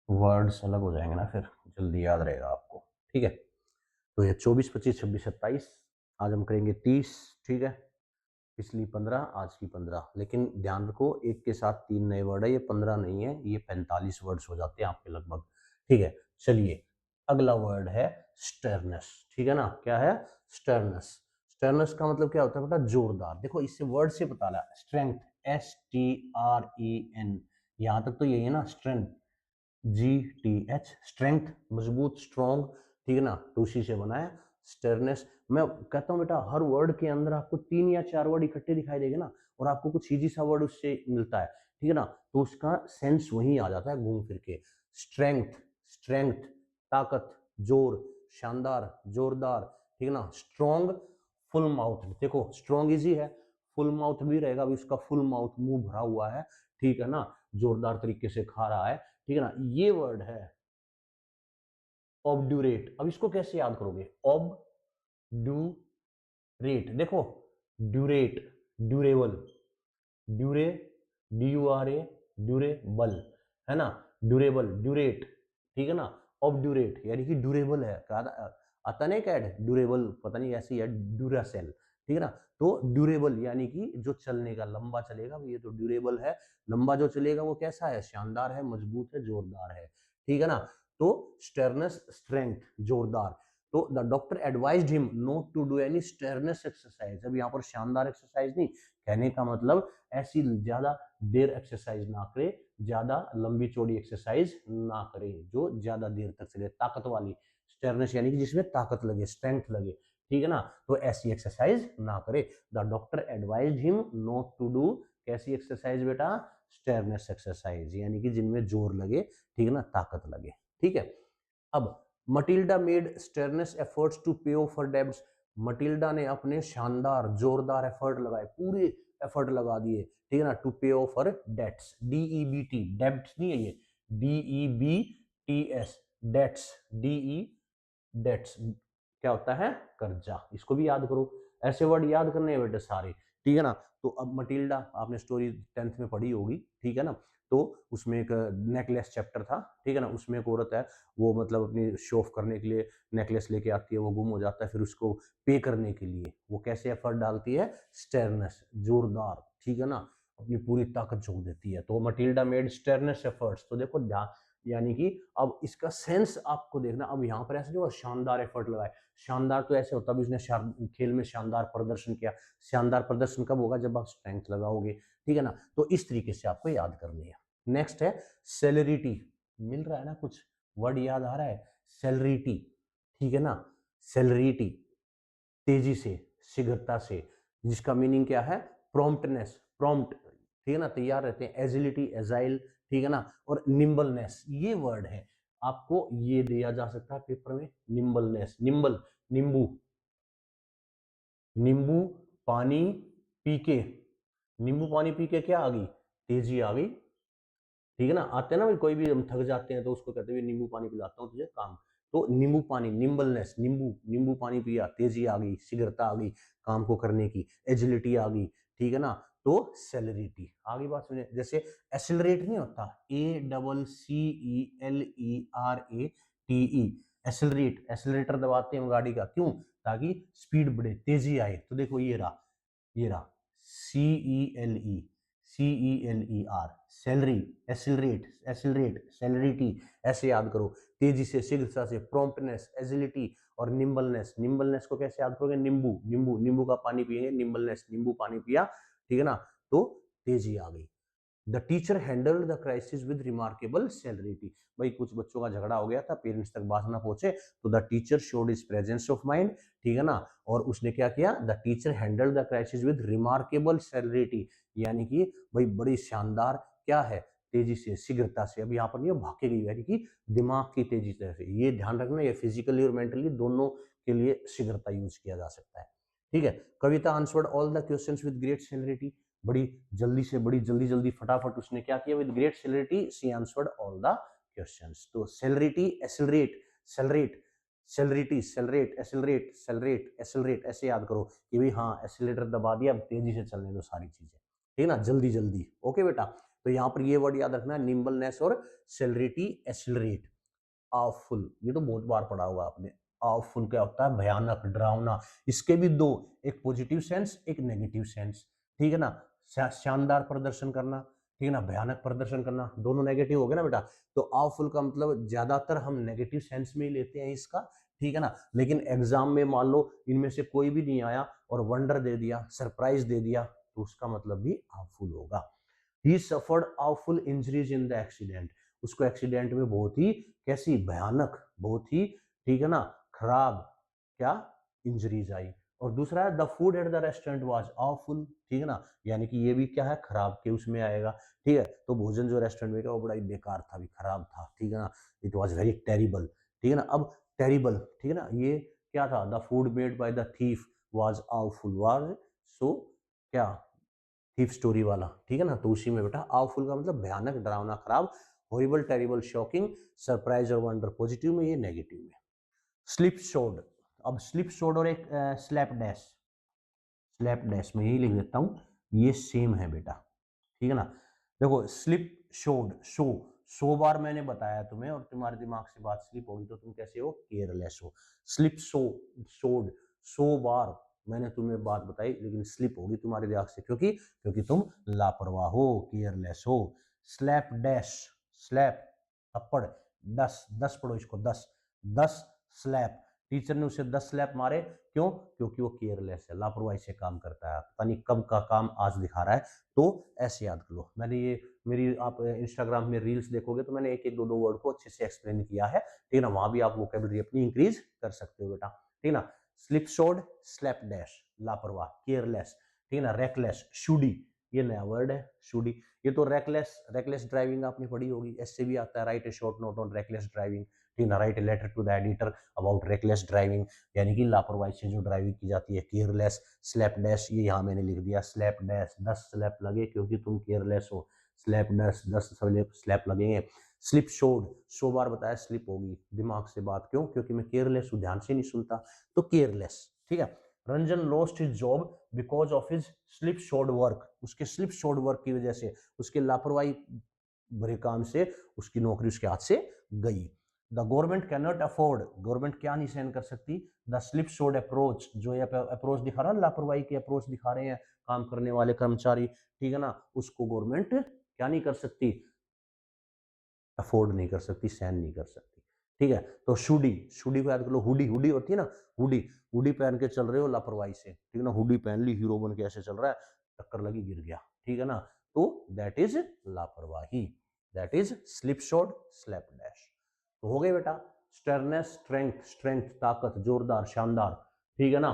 वर्ड्स अलग हो जाएंगे ना फिर, जल्दी याद रहेगा आपको। ठीक है, तो ये 24, 25, 26, 27, आज हम करेंगे 30। ठीक है, पिछली 15, आज की 15, लेकिन ध्यान रखो एक के साथ 3 नए वर्ड है, ये 15 नहीं है, ये 45 वर्ड्स हो जाते हैं आपके लगभग। ठीक है, चलिए अगला वर्ड है स्टर्नस। ठीक है ना, क्या है? स्टर्नस। स्टर्नस का मतलब क्या होता है बेटा? जोरदार। देखो इससे वर्ड से पता लगा, स्ट्रेंथ, STREN, यहां तक तो यही है ना, स्ट्रेंथ, GTH, स्ट्रेंथ, मजबूत, स्ट्रॉन्ग। ठीक है ना, तो उसी से बना है स्टर्नेस। मैं कहता हूँ बेटा हर वर्ड के अंदर आपको 3 या 4 वर्ड इकट्ठे दिखाई देंगे ना, और आपको कुछ इजी सा वर्ड उससे मिलता है, ठीक है ना, तो उसका सेंस वहीं आ जाता है घूम फिर के। स्ट्रेंथ, स्ट्रेंथ, ताकत, जोर, शानदार, जोरदार। ठीक है ना, स्ट्रॉन्ग, फुल माउथ। देखो स्ट्रॉन्ग इजी है, फुल माउथ भी रहेगा, अभी उसका फुल माउथ, मुंह भरा हुआ है। ठीक है ना, जोरदार तरीके से खा रहा है। ठीक है ना, ये वर्ड है ऑब्ड्यूरेट। अब इसको कैसे याद करोगे? ऑब्ड्यूरेट, देखो ड्यूरेट, ड्यूरेबल, ड्यूरे, DURA, ड्यूरेबल, है ना, ड्यूरेबल, ड्यूरेट। ठीक है ना, ऑब्ड्यूरेट यानी कि ड्यूरेबल है, आता नहीं कैड ड्यूरेबल, पता नहीं ऐसी है, ड्यूरासेल। ठीक है ना, तो ड्यूरेबल यानी कि जो चलने का, लंबा चलेगा, ये तो ड्यूरेबल है। लंबा जो चलेगा वो कैसा है? शानदार है, मजबूत है, जोरदार है। ठीक है ना, तो स्टर्नस, स्ट्रेंथ, जोरदार। तो the doctor advised him not to do any strenuous exercise. अब यहाँ पर शानदार एक्सरसाइज नहीं, कहने का मतलब ऐसी ज्यादा देर एक्सरसाइज ना करे, ज्यादा लंबी चौड़ी एक्सरसाइज ना करे जो ज्यादा देर तक चले, ताकत वाली। स्टर्नस यानी कि जिसमें ताकत लगे, स्ट्रेंथ लगे। ठीक है ना, तो ऐसी एक्सरसाइज ना करे। The doctor advised him not to do, कैसी एक्सरसाइज बेटा? स्टर्नस एक्सरसाइज, यानी कि जिनमें जोर लगे, ठीक है ना, ताकत लगे। ठीक है, अब Matilda made strenuous efforts to pay off her debts. Matilda ने अपने शानदार जोरदार एफर्ट लगाए, पूरे एफर्ट लगा दिए, ठीक है ना, to pay off her debts, DEBT, debts नहीं है ये, DEBTS, डेट्स, DE, डेट्स क्या होता है? कर्जा। इसको भी याद करो, ऐसे वर्ड याद करने हैं बेटे सारे। ठीक है ना, तो अब मटिल्डा, आपने स्टोरी 10th में पढ़ी होगी, ठीक है ना, तो उसमें एक नेकलेस चैप्टर था। ठीक है ना, उसमें एक औरत है, वो मतलब अपनी शो ऑफ करने के लिए नेकलेस लेके आती है, वो गुम हो जाता है, फिर उसको पे करने के लिए वो कैसे एफर्ट डालती है? स्टर्नस, जोरदार। ठीक है ना, अपनी पूरी ताकत झोंक देती है, तो मटिल्डा मेड स्टर्नस एफर्ट्स। तो देखो ध्यान, यानी कि अब इसका सेंस आपको देखना। अब यहाँ पर ऐसे नहीं हुआ शानदार एफर्ट लगाए, शानदार तो ऐसे होता भी उसने खेल में शानदार प्रदर्शन किया। शानदार प्रदर्शन कब होगा? जब आप स्ट्रेंथ लगाओगे। ठीक है ना, तो इस तरीके से आपको याद करनी है। नेक्स्ट है सेलरिटी। मिल रहा है ना कुछ? वर्ड याद आ रहा है? सेलरिटी। ठीक है ना, सेलरिटी, तेजी से, शीघ्रता से, जिसका मीनिंग क्या है? प्रॉम्प्टनेस, प्रॉम्प्ट, ठीक है ना, तैयार रहते हैं, एजिलिटी, एजाइल, ठीक है ना, और निम्बलनेस, ये वर्ड है, आपको ये दिया जा सकता है पेपर में, निम्बलनेस, निम्बल, नींबू, नींबू पानी पी के, नींबू पानी पी के क्या आ गई? तेजी आ गई। ठीक है ना, आते हैं ना भाई, कोई भी हम थक जाते हैं तो उसको कहते हैं नींबू पानी पिलाता हूँ तुझे काम। तो नींबू पानी, निम्बलनेस, नींबू, नींबू पानी पिया, तेजी आ गई, शीघ्रता आ गई काम को करने की, एजिलिटी आ गई। ठीक है ना, तो सेलरिटी आ गई बात समझे। जैसे एसिलरेट नहीं होता, ACCELERATE, एसिलरेट, एसिलरेटर दबाते हैं हम गाड़ी का, क्यों? ताकि स्पीड बढ़े, तेजी आए। तो देखो ये रहा, ये रहा, CELER, सैलरी, एसिलरेट, एसिलरेट, सैलरिटी, ऐसे याद करो। तेजी से, शीघ्रता से, प्रॉम्प्टनेस, एजिलिटी और निम्बलनेस। निम्बलनेस को कैसे याद करोगे? नींबू, नींबू, नींबू का पानी पिएंगे, निम्बलनेस, नींबू पानी पिया, ठीक है ना, तो तेजी आ गई। The teacher handled the crisis with remarkable celerity. भाई कुछ बच्चों का झगड़ा हो गया था, पेरेंट्स तक बात ना पहुंचे, तो the teacher showed his presence of mind, ठीक है ना, और उसने क्या किया? The teacher handled the crisis with remarkable celerity, यानी कि भाई बड़ी शानदार क्या है? तेजी से, शीघ्रता से। अब यहाँ पर नहीं भाग के गई, यानी कि दिमाग की तेजी से। ये ध्यान रखना, ये फिजिकली और मेंटली दोनों के लिए शीघ्रता यूज किया जा सकता है। ठीक है, Kavita answered all the questions with great celerity. बड़ी जल्दी से, बड़ी जल्दी जल्दी फटाफट उसने क्या किया? With great celerity she answered all the questions. तो celerity, accelerate, celerate, celerity, celerate, accelerate, celerate, accelerate, ऐसे याद करो कि भाई हाँ एसिलेटर दबा दिया, अब तेजी से चलने दो सारी चीजें, ठीक है ना, जल्दी जल्दी। ओके बेटा, तो यहाँ पर ये वर्ड याद रखना है, निम्बलनेस और सेलरिटी, एसिलरेट। आवफुल, ये तो बहुत बार पढ़ा होगा आपने। आवफुल क्या होता है? भयानक, डरावना। इसके भी दो, एक पॉजिटिव सेंस, एक नेगेटिव सेंस, ठीक है ना। शानदार प्रदर्शन करना, ठीक है ना, भयानक प्रदर्शन करना, दोनों नेगेटिव हो गए ना बेटा। तो आवफुल का मतलब ज्यादातर हम नेगेटिव सेंस में ही लेते हैं इसका, ठीक है ना। लेकिन एग्जाम में मान लो इनमें से कोई भी नहीं आया और वंडर दे दिया, सरप्राइज दे दिया, तो उसका मतलब भी आवफुल होगा। ही suffered awful injuries in the accident, उसको एक्सीडेंट में बहुत ही कैसी भयानक, बहुत ही, ठीक है ना, खराब क्या इंजरीज आई। और दूसरा है the food at the restaurant was awful, ठीक है ना, यानी कि ये भी क्या है, खराब के उसमें आएगा, ठीक है। तो भोजन जो रेस्टोरेंट में का वो बड़ा ही बेकार था, भी खराब था, ठीक है ना, इट वाज वेरी टेरिबल, ठीक है ना। अब टेरिबल, ठीक है ना, ये क्या था, the food made by the thief was awful, was so क्या, थीफ स्टोरी वाला, ठीक है ना। तो उसी में बेटा आवफुल का मतलब भयानक, डरावना, खराब, हॉरिबल, टेरिबल, शॉकिंग, सरप्राइज और वंडर पॉजिटिव में, ये नेगेटिव में। स्लिप शोड, अब स्लिप शोड और एक स्लैप डैश, स्लैप डैश में यही लिख देता हूं, ये सेम है बेटा, ठीक है ना। देखो स्लिप शोड, सो बार मैंने बताया तुम्हें और तुम्हारे दिमाग से बात स्लिप होगी तो तुम कैसे हो, केयरलेस हो। स्लिप शोड, 100 बार मैंने तुम्हें बात बताई, लेकिन स्लिप होगी तुम्हारे दिमाग से, क्योंकि क्योंकि तुम लापरवाह हो, केयरलेस हो। स्लैप डैश, स्लैप थप्पड़, 10 10 पढ़ो इसको, 10 10 स्लैप, टीचर ने उसे 10 स्लैप मारे, क्यों? क्योंकि वो केयरलेस है, लापरवाही से काम करता है, पता नहीं कब का काम आज दिखा रहा है। तो ऐसे याद कर लो, मैंने ये मेरी आप इंस्टाग्राम में रील्स देखोगे तो मैंने एक एक दो दो वर्ड को अच्छे से एक्सप्लेन किया है, ठीक है ना, वहां भी आप वोकेबलरी अपनी इंक्रीज कर सकते हो बेटा, ठीक है ना। स्लिप शोड, स्लैप डैश, लापरवाह, केयरलेस, ठीक है ना, रेकलेस, शूडी, ये नया वर्ड है, शूडी। ये तो रेकलेस, रेकलेस ड्राइविंग आपने पढ़ी होगी, ऐसे भी आता है, write a short note on reckless driving, ठीक है ना, write a letter to the editor about reckless driving, यानी कि लापरवाही से जो ड्राइविंग की जाती है। केयरलेस, स्लैप डैश, ये यहाँ मैंने लिख दिया, स्लैप डैश, 10 स्लैप लगे क्योंकि तुम केयरलेस हो, स्लैप डैश, 10 स्लैप लगेंगे। स्लिप शोड, 100 बार बताया स्लिप होगी, दिमाग से बात, क्यों? क्योंकि मैं केयरलेस हूँ, ध्यान से नहीं सुनता, तो केयरलेस, ठीक है। Ranjan lost his job because of his slip showed work, उसके स्लिप शोड वर्क की वजह से, उसके लापरवाही भरे काम से उसकी नौकरी उसके हाथ से गई। The government can not afford, government क्या नहीं सहन कर सकती, द स्लिप शोड अप्रोच, जो ये अप्रोच दिखा रहा है, लापरवाही की अप्रोच दिखा रहे हैं काम करने वाले कर्मचारी, ठीक है ना, उसको गवर्नमेंट क्या नहीं कर सकती, अफोर्ड नहीं कर सकती, सहन नहीं कर सकती, ठीक है। तो शुडी, शुडी को याद कर लो, हुडी, हुडी होती है ना, हुडी, हुडी पहन के चल रहे हो लापरवाही से, ठीक है ना, हुडी पहन ली, हीरो बन के ऐसे चल रहा है, टक्कर लगी, गिर गया, ठीक है ना, तो दैट इज लापरवाही, that is slipshod, slapdash. तो हो गए बेटा, स्टर्नेस, स्ट्रेंथ, स्ट्रेंथ ताकत, जोरदार, शानदार, ठीक है ना।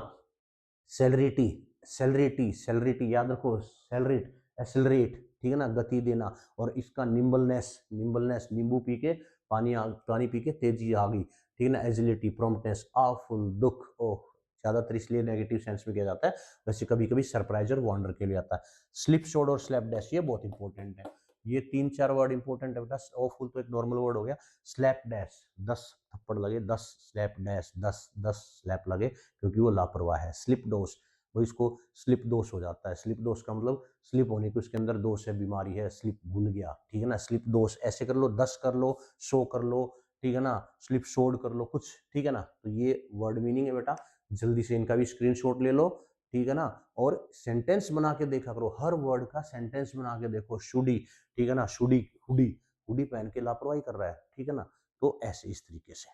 सेलरिटी, सेलरिटी, सेलरिटी याद रखो, सेलरेट, एसेलरेट, ठीक है ना, गति देना। और इसका निम्बलनेस, निम्बलनेस, नींबू पी के पानी पी के तेजी आ गई, ठीक है ना। एजिलिटी, प्रॉम्प्टनेस, आवफुल, दुख, ओह, ज्यादातर इसलिए नेगेटिव सेंस में किया जाता है, वैसे कभी कभी सरप्राइज और वंडर के लिए आता है। स्लिप शॉट और स्लैप डैश, ये बहुत इंपॉर्टेंट है, ये 3-4 वर्ड इंपॉर्टेंट है बेटा। ऑफुल तो एक नॉर्मल वर्ड हो गया, स्लैप डैश, 10 थप्पड़ लगे, 10 स्लैप डैश, 10 स्लैप लगे, क्योंकि वो लापरवाह है। स्लिप डोज, वो इसको स्लिप दोष हो जाता है, स्लिप दोष का मतलब स्लिप होने की उसके अंदर दोष है, बीमारी है, स्लिप भूल गया, ठीक है ना। स्लिप दोष, ऐसे कर लो, 10 कर लो, 100 कर लो, ठीक है ना, स्लिप शोड कर लो कुछ, ठीक है ना। तो ये वर्ड मीनिंग है बेटा, जल्दी से इनका भी स्क्रीनशॉट ले लो, ठीक है ना। और सेंटेंस बना के देखा करो, हर वर्ड का सेंटेंस बना के देखो। शुडी, ठीक है ना, शुडी, हुडी, हुडी पहन के लापरवाही कर रहा है, ठीक है ना। तो ऐसे इस तरीके से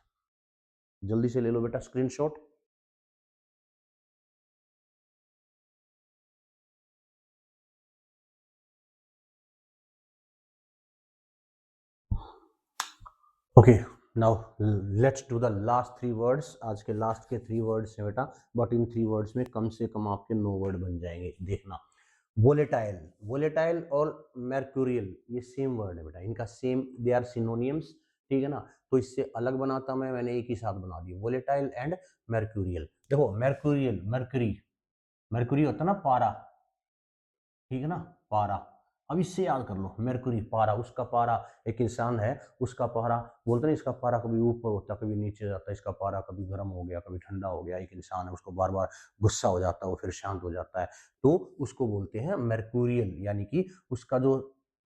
जल्दी से ले लो बेटा screenshot. Okay, now let's do the last 3 words, आज के लास्ट के 3 वर्ड्स हैं बेटा, बट इन 3 वर्ड्स में कम से कम आपके 9 वर्ड बन जाएंगे, देखना। वोलेटाइल, वोलेटाइल और mercurial ये सेम वर्ड है बेटा, इनका सेम, दे आर सिनोनियम्स, ठीक है ना। तो इससे अलग बनाता मैंने एक ही साथ बना दिया, वोलेटाइल एंड mercurial। देखो mercurial, मरकरी, मरकरी होता है ना पारा, ठीक है ना, पारा। अब इससे याद कर लो, मेर्कुरी पारा, उसका पारा, एक इंसान है उसका पारा, बोलते हैं इसका पारा कभी ऊपर होता है कभी नीचे जाता है, इसका पारा कभी गर्म हो गया कभी ठंडा हो गया। एक इंसान है उसको बार बार गुस्सा हो जाता है वो फिर शांत हो जाता है, तो उसको बोलते हैं मेर्कुरियल, यानी कि उसका जो,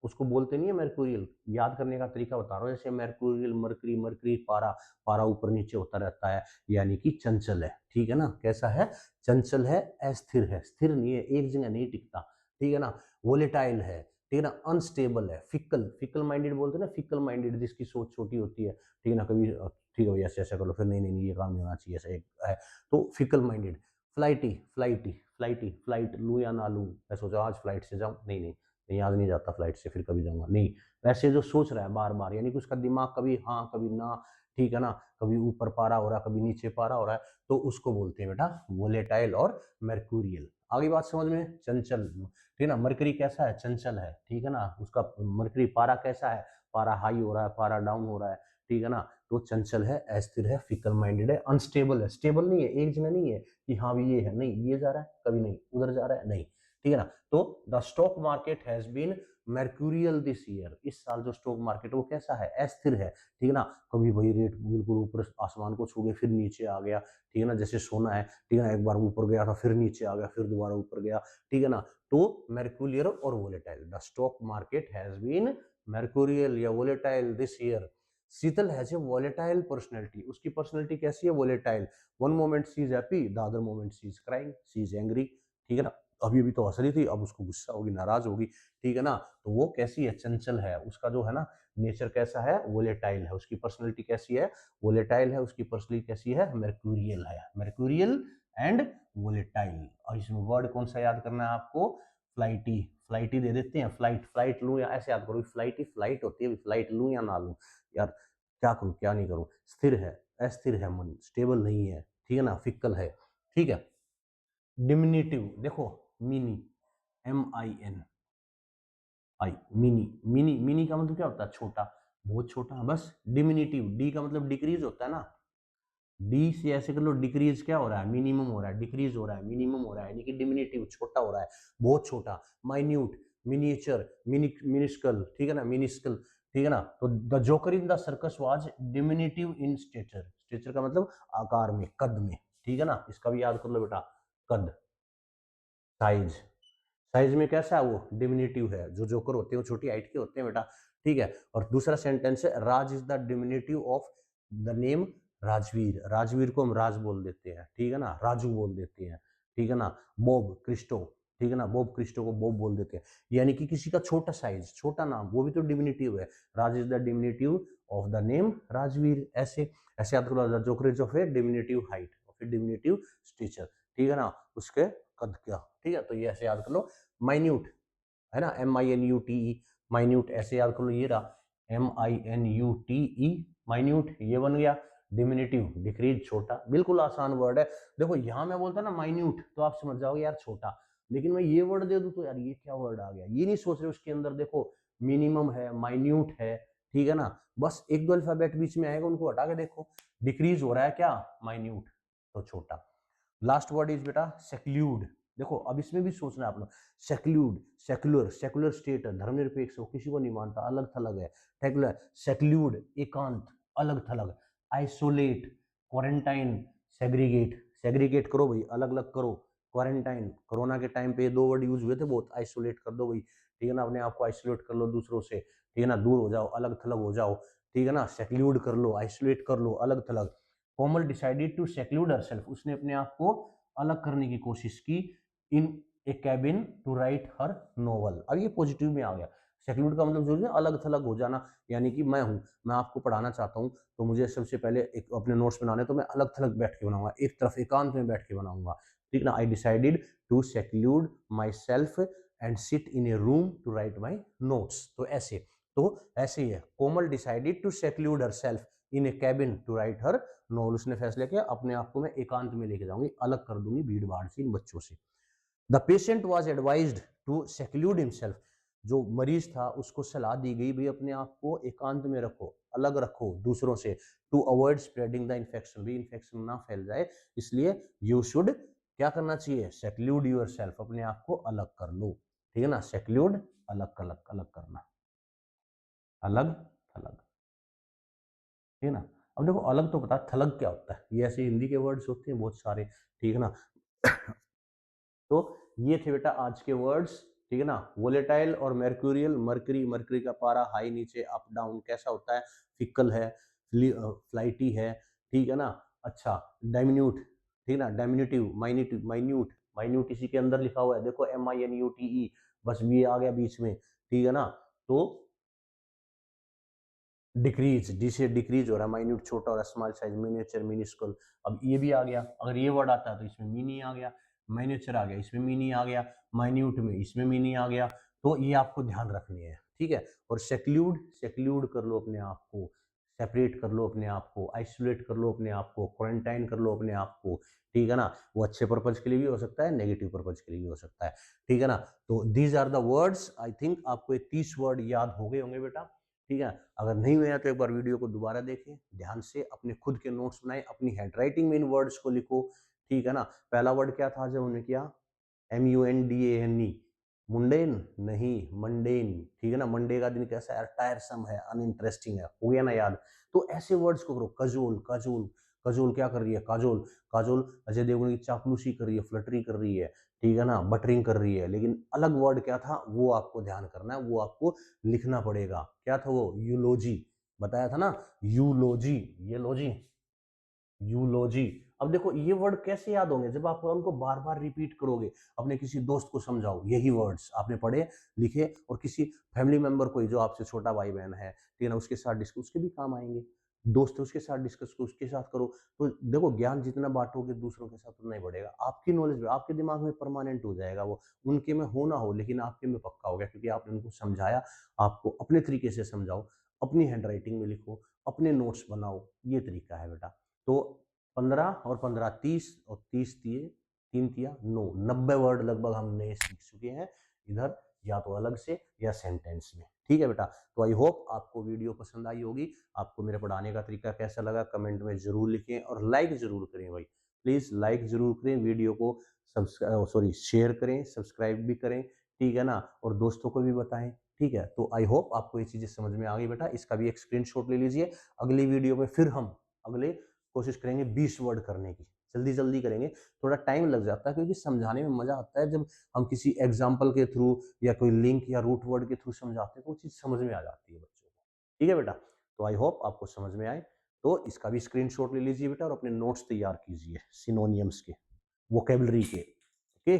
उसको बोलते नहीं है मेर्कुरियल। याद करने का तरीका बता रहा हूँ, जैसे मेर्कुरियल, मरकरी, मरकरी पारा, पारा ऊपर नीचे होता रहता है, यानी कि चंचल है, ठीक है ना। कैसा है, चंचल है, अस्थिर है, स्थिर नहीं है, एक जगह नहीं टिकता, ठीक है ना। वोलेटाइल है, ठीक है ना, अनस्टेबल है, फिकल, फिकल माइंडेड बोलते हैं ना, फिकल माइंडेड जिसकी सोच छोटी होती है, ठीक है ना, कभी ठीक है भैया ऐसे ऐसा कर लो, फिर नहीं नहीं नहीं ये काम नहीं होना चाहिए, ऐसा एक है, तो fickle minded. Flighty, flighty, flighty, flight, लूँ या ना लूँ, मैं सोचा आज फ्लाइट से जाऊँ, नहीं नहीं नहीं आज नहीं जाता फ्लाइट से, फिर कभी जाऊंगा नहीं। वैसे जो सोच रहा है बार बार, यानी कि उसका दिमाग कभी हाँ कभी ना, ठीक है ना, कभी ऊपर पारा हो रहा है कभी नीचे पारा हो रहा है, तो उसको बोलते हैं बेटा वोलेटाइल और मेर्कुरियल। आगे बात समझ में, चंचल, ठीक है ना, मरकरी कैसा है, चंचल है, ठीक है ना, उसका मरकरी पारा कैसा है, पारा हाई हो रहा है, पारा डाउन हो रहा है, ठीक है ना, तो चंचल है, अस्थिर है, फिकल माइंडेड है, अनस्टेबल है, स्टेबल नहीं है, एक जगह नहीं है कि हाँ भी ये है, नहीं ये जा रहा है कभी नहीं, उधर जा रहा है नहीं, ठीक है ना। तो the stock market has been mercurial this year, इस साल जो स्टॉक मार्केट वो कैसा है, अस्थिर है, ठीक है ना, कभी वही रेट बिल्कुल ऊपर आसमान को छू गए फिर नीचे आ गया, ठीक है ना, जैसे सोना है, ठीक है ना, एक बार ऊपर गया था फिर नीचे आ गया फिर दोबारा ऊपर गया, ठीक है ना, तो mercurial और volatile, the stock market has been mercurial या volatile this year. Sheetal has a volatile personality, उसकी पर्सनैलिटी कैसी है, volatile, one moment she is happy, the other moment she is crying, she is angry, ठीक है ना, अभी अभी तो हंस रही थी अब उसको गुस्सा होगी नाराज होगी, ठीक है ना, तो वो कैसी है, चंचल है, उसका जो है ना नेचर कैसा है, वोलेटाइल है, उसकी पर्सनैलिटी कैसी है, वोलेटाइल है, उसकी पर्सनैलिटी कैसी है, मेर्कुरियल है, मेर्कुरियल एंड वोलेटाइल। और इसमें वर्ड कौन सा याद करना है आपको, फ्लाइटी, फ्लाइटी दे देते हैं, फ्लाइट, फ्लाइट लूं या ऐसे याद करो, फ्लाइटी फ्लाइट होती है, फ्लाइट लूं या ना लूं, यार क्या करूं क्या नहीं करूं, स्थिर है, अस्थिर है मन, स्टेबल नहीं है, ठीक है ना, फिक्कल है, ठीक है। डिमिनिटिव देखो, mini, MINI, mini, mini, mini का मतलब क्या होता है, छोटा, बहुत छोटा, बस। डिमिनिटिव, डी का मतलब डिक्रीज होता है ना, डी से ऐसे कर लो, डिक्रीज क्या हो रहा है, मिनिमम हो रहा है, डिक्रीज हो रहा है, मिनिमम हो रहा है, यानी कि डिमिनिटिव छोटा हो रहा है, बहुत छोटा। माइन्यूट, मिनिएचर, मिनिस्कल, ठीक है ना, मिनिस्कल, ठीक है ना, तो the joker in the circus was diminutive in stature, stature का मतलब आकार में, कद में, ठीक है ना, इसका भी याद कर लो बेटा, कद, साइज, साइज में कैसा है वो, डिमिनिटिव है, जो जोकर होते हैं वो छोटी हाइट के होते हैं बेटा, ठीक है। और दूसरा सेंटेंस है, Raj is the diminutive of the name Rajveer, Rajveer को हम राज बोल देते हैं, ठीक है ना, राजू बोल देते हैं, ठीक है ना, बॉब क्रिस्टो, ठीक है ना, बॉब क्रिस्टो को बॉब बोल देते हैं, यानी कि किसी का छोटा साइज, छोटा नाम, वो भी तो डिमिनिटिव है, Raj is the diminutive of the name Rajveer, ऐसे ऐसे याद करो, joker is of a diminutive height, of a diminutive stature, ठीक है ना, उसके कद क्या, ठीक है, तो ये ऐसे याद कर लो। माइन्यूट है ना, MINUTE, माइन्यूट ऐसे याद कर लो, ये रहा MINUTE, माइन्यूट ये बन गया। डिमिनिटिव डिक्रीज, छोटा, बिल्कुल आसान वर्ड है। देखो यहाँ मैं बोलता ना माइन्यूट तो आप समझ जाओगे यार छोटा, लेकिन मैं ये वर्ड दे दूं तो यार ये क्या वर्ड आ गया, ये नहीं सोच रहे उसके अंदर देखो मिनिमम है, माइन्यूट है, ठीक है ना, बस एक दो अल्फाबेट बीच में आएगा उनको हटा के देखो, डिक्रीज हो रहा है क्या, माइन्यूट, तो छोटा। लास्ट वर्ड इज बेटा सेक्लूड, देखो अब इसमें भी सोचना है आप लोग, सेक्लूड, सेक्युलर, सेक्युलर स्टेट है, धर्मनिरपेक्ष हो, किसी को नहीं मानता, अलग थलग है, सेक्युलर, सेक्लूड एकांत, अलग थलग, आइसोलेट, क्वारंटाइन, सेग्रीगेट, सेग्रीगेट करो भाई, अलग अलग करो, क्वारंटाइन, कोरोना के टाइम पे ये दो वर्ड यूज हुए थे बहुत, आइसोलेट कर दो भाई, ठीक है ना, अपने आप को आइसोलेट कर लो दूसरों से, ठीक है ना, दूर हो जाओ, अलग थलग हो जाओ, ठीक है ना, सेक्लूड कर लो, आइसोलेट कर लो, अलग थलग। Komal decided to seclude herself, उसने अपने आप को अलग करने की कोशिश की, in a cabin to write her novel, अब ये पॉजिटिव में आ गया, सेक्लूड का मतलब जरूरी है अलग थलग हो जाना, यानी कि मैं हूं, मैं आपको पढ़ाना चाहता हूं, तो मुझे सबसे पहले एक अपने नोट्स बनाने, तो मैं अलग थलग बैठ के बनाऊंगा, एक तरफ एकांत में बैठ के बनाऊंगा, ठीक ना, I decided to seclude myself and sit in a room to write my notes, तो ऐसे ही है, Komal decided to seclude herself in a cabin to write her novel, उसने फैसला किया अपने आप को मैं एकांत में लेके जाऊंगी, अलग कर दूंगी भीड़ भाड़ से, इन बच्चों से। The patient was advised to seclude himself, जो मरीज था उसको सलाह दी गई भाई अपने आप को एकांत में रखो, अलग रखो दूसरों से, to avoid spreading the infection, भी इन्फेक्शन ना फैल जाए, इसलिए यू शुड क्या करना चाहिए, सेक्लूड यूर सेल्फ, अपने आप को अलग कर लो, ठीक है ना। सेक्लूड अलग अलग अलग करना, अलग थलग, ठीक है ना। अब देखो अलग तो पता है, थलग क्या होता है, ये ऐसे हिंदी के वर्ड्स होते हैं बहुत सारे, ठीक है ना। तो ये थे बेटा आज के वर्ड्स, ठीक है ना। वोलेटाइल और mercurial, मरकरी, मरकरी का पारा हाई नीचे अप डाउन कैसा होता है, फिकल है, फ्लाइटी है, ठीक है ना। अच्छा, डाइमिन्यूट, ठीक है ना, डाइमिन्यूटिव, माइन्यूट, माइन्यूट, माइन्यूट इसी के अंदर लिखा हुआ है, देखो MINUTE, बस भी आ गया बीच में, ठीक है ना। तो डिक्रीज, डी से डिक्रीज हो रहा है, माइन्यूट छोटा हो रहा है, स्मॉल साइज, मिनिएचर, मिनिस्कल। अब ये भी आ गया, अगर ये वर्ड आता है तो इसमें मिनी आ गया, मिनिएचर आ गया, इसमें मिनी आ गया, माइन्यूट में इसमें मिनी आ गया। तो ये आपको ध्यान रखनी है, ठीक है। और सेक्लूड, सेक्लूड कर लो अपने आप को, सेपरेट कर लो अपने आप को, आइसोलेट कर लो अपने आप को, क्वारंटाइन कर लो अपने आप को, ठीक है ना। वो अच्छे पर्पज के लिए भी हो सकता है, नेगेटिव पर्पज के लिए भी हो सकता है, ठीक है ना। तो these are the words, I think आपको ये 30 वर्ड याद हो गए होंगे बेटा, ठीक है। अगर नहीं हुए हैं तो एक बार वीडियो को दोबारा देखें ध्यान से, अपने खुद के नोट्स बनाएं, अपनी हैंडराइटिंग में इन वर्ड्स को लिखो, ठीक है ना। पहला वर्ड क्या था जब हमने किया, MUNDANE, मुंडेन नहीं, मंडेन, ठीक है ना। मंडे का दिन कैसा है, टायरसम है, अनइंटरेस्टिंग है, हो गया ना याद। तो ऐसे वर्ड्स को करो, कजोल, कजोल, कजोल क्या कर रही है, काजोल, काजोल अजय देवगन की चापलूसी कर रही है, फ्लटरी कर रही है, ठीक है ना, बटरिंग कर रही है। लेकिन अलग वर्ड क्या था वो आपको ध्यान करना है, वो आपको लिखना पड़ेगा। क्या था वो, यूलोजी, बताया था ना, यूलोजी, ये लोजी, यूलोजी। अब देखो ये वर्ड कैसे याद होंगे, जब आप उनको बार बार रिपीट करोगे, अपने किसी दोस्त को समझाओ, यही वर्ड्स आपने पढ़े लिखे, और किसी फैमिली मेंबर को जो आपसे छोटा भाई बहन है, ठीक है ना, उसके साथ डिस्कस, उसके भी काम आएंगे। दोस्त है उसके साथ डिस्कस करो, उसके साथ करो। तो देखो ज्ञान जितना बांटोगे दूसरों के साथ उतना ही बढ़ेगा, आपकी नॉलेज में, आपके दिमाग में परमानेंट हो जाएगा वो। उनके में हो ना हो लेकिन आपके में पक्का हो गया, क्योंकि आपने उनको समझाया। आपको अपने तरीके से समझाओ, अपनी हैंडराइटिंग में लिखो, अपने नोट्स बनाओ, ये तरीका है बेटा। तो 15 और 15 30, और 30 दिए, 3 तिया 9, 90 वर्ड लगभग हम नए सीख चुके हैं इधर, या तो अलग से या सेंटेंस में, ठीक है बेटा। तो आई होप आपको वीडियो पसंद आई होगी। आपको मेरे पढ़ाने का तरीका कैसा लगा कमेंट में जरूर लिखें, और लाइक जरूर करें भाई, प्लीज लाइक जरूर करें वीडियो को, शेयर करें, सब्सक्राइब भी करें, ठीक है ना, और दोस्तों को भी बताएं, ठीक है। तो आई होप आपको ये चीजें समझ में आ गई बेटा, इसका भी एक स्क्रीनशॉट ले लीजिए। अगली वीडियो में फिर हम अगले कोशिश करेंगे 20 वर्ड करने की, जल्दी जल्दी करेंगे, थोड़ा टाइम लग जाता है क्योंकि समझाने में मजा आता है जब हम किसी एग्जाम्पल के थ्रू या कोई लिंक या रूट वर्ड के थ्रू समझाते हैं, तो वो चीज समझ में आ जाती है बच्चों को, ठीक है बेटा। तो आई होप आपको समझ में आए। तो इसका भी स्क्रीनशॉट ले लीजिए बेटा, और अपने नोट्स तैयार कीजिए सिनोनियम्स के, वोकेबलरी के, ओके।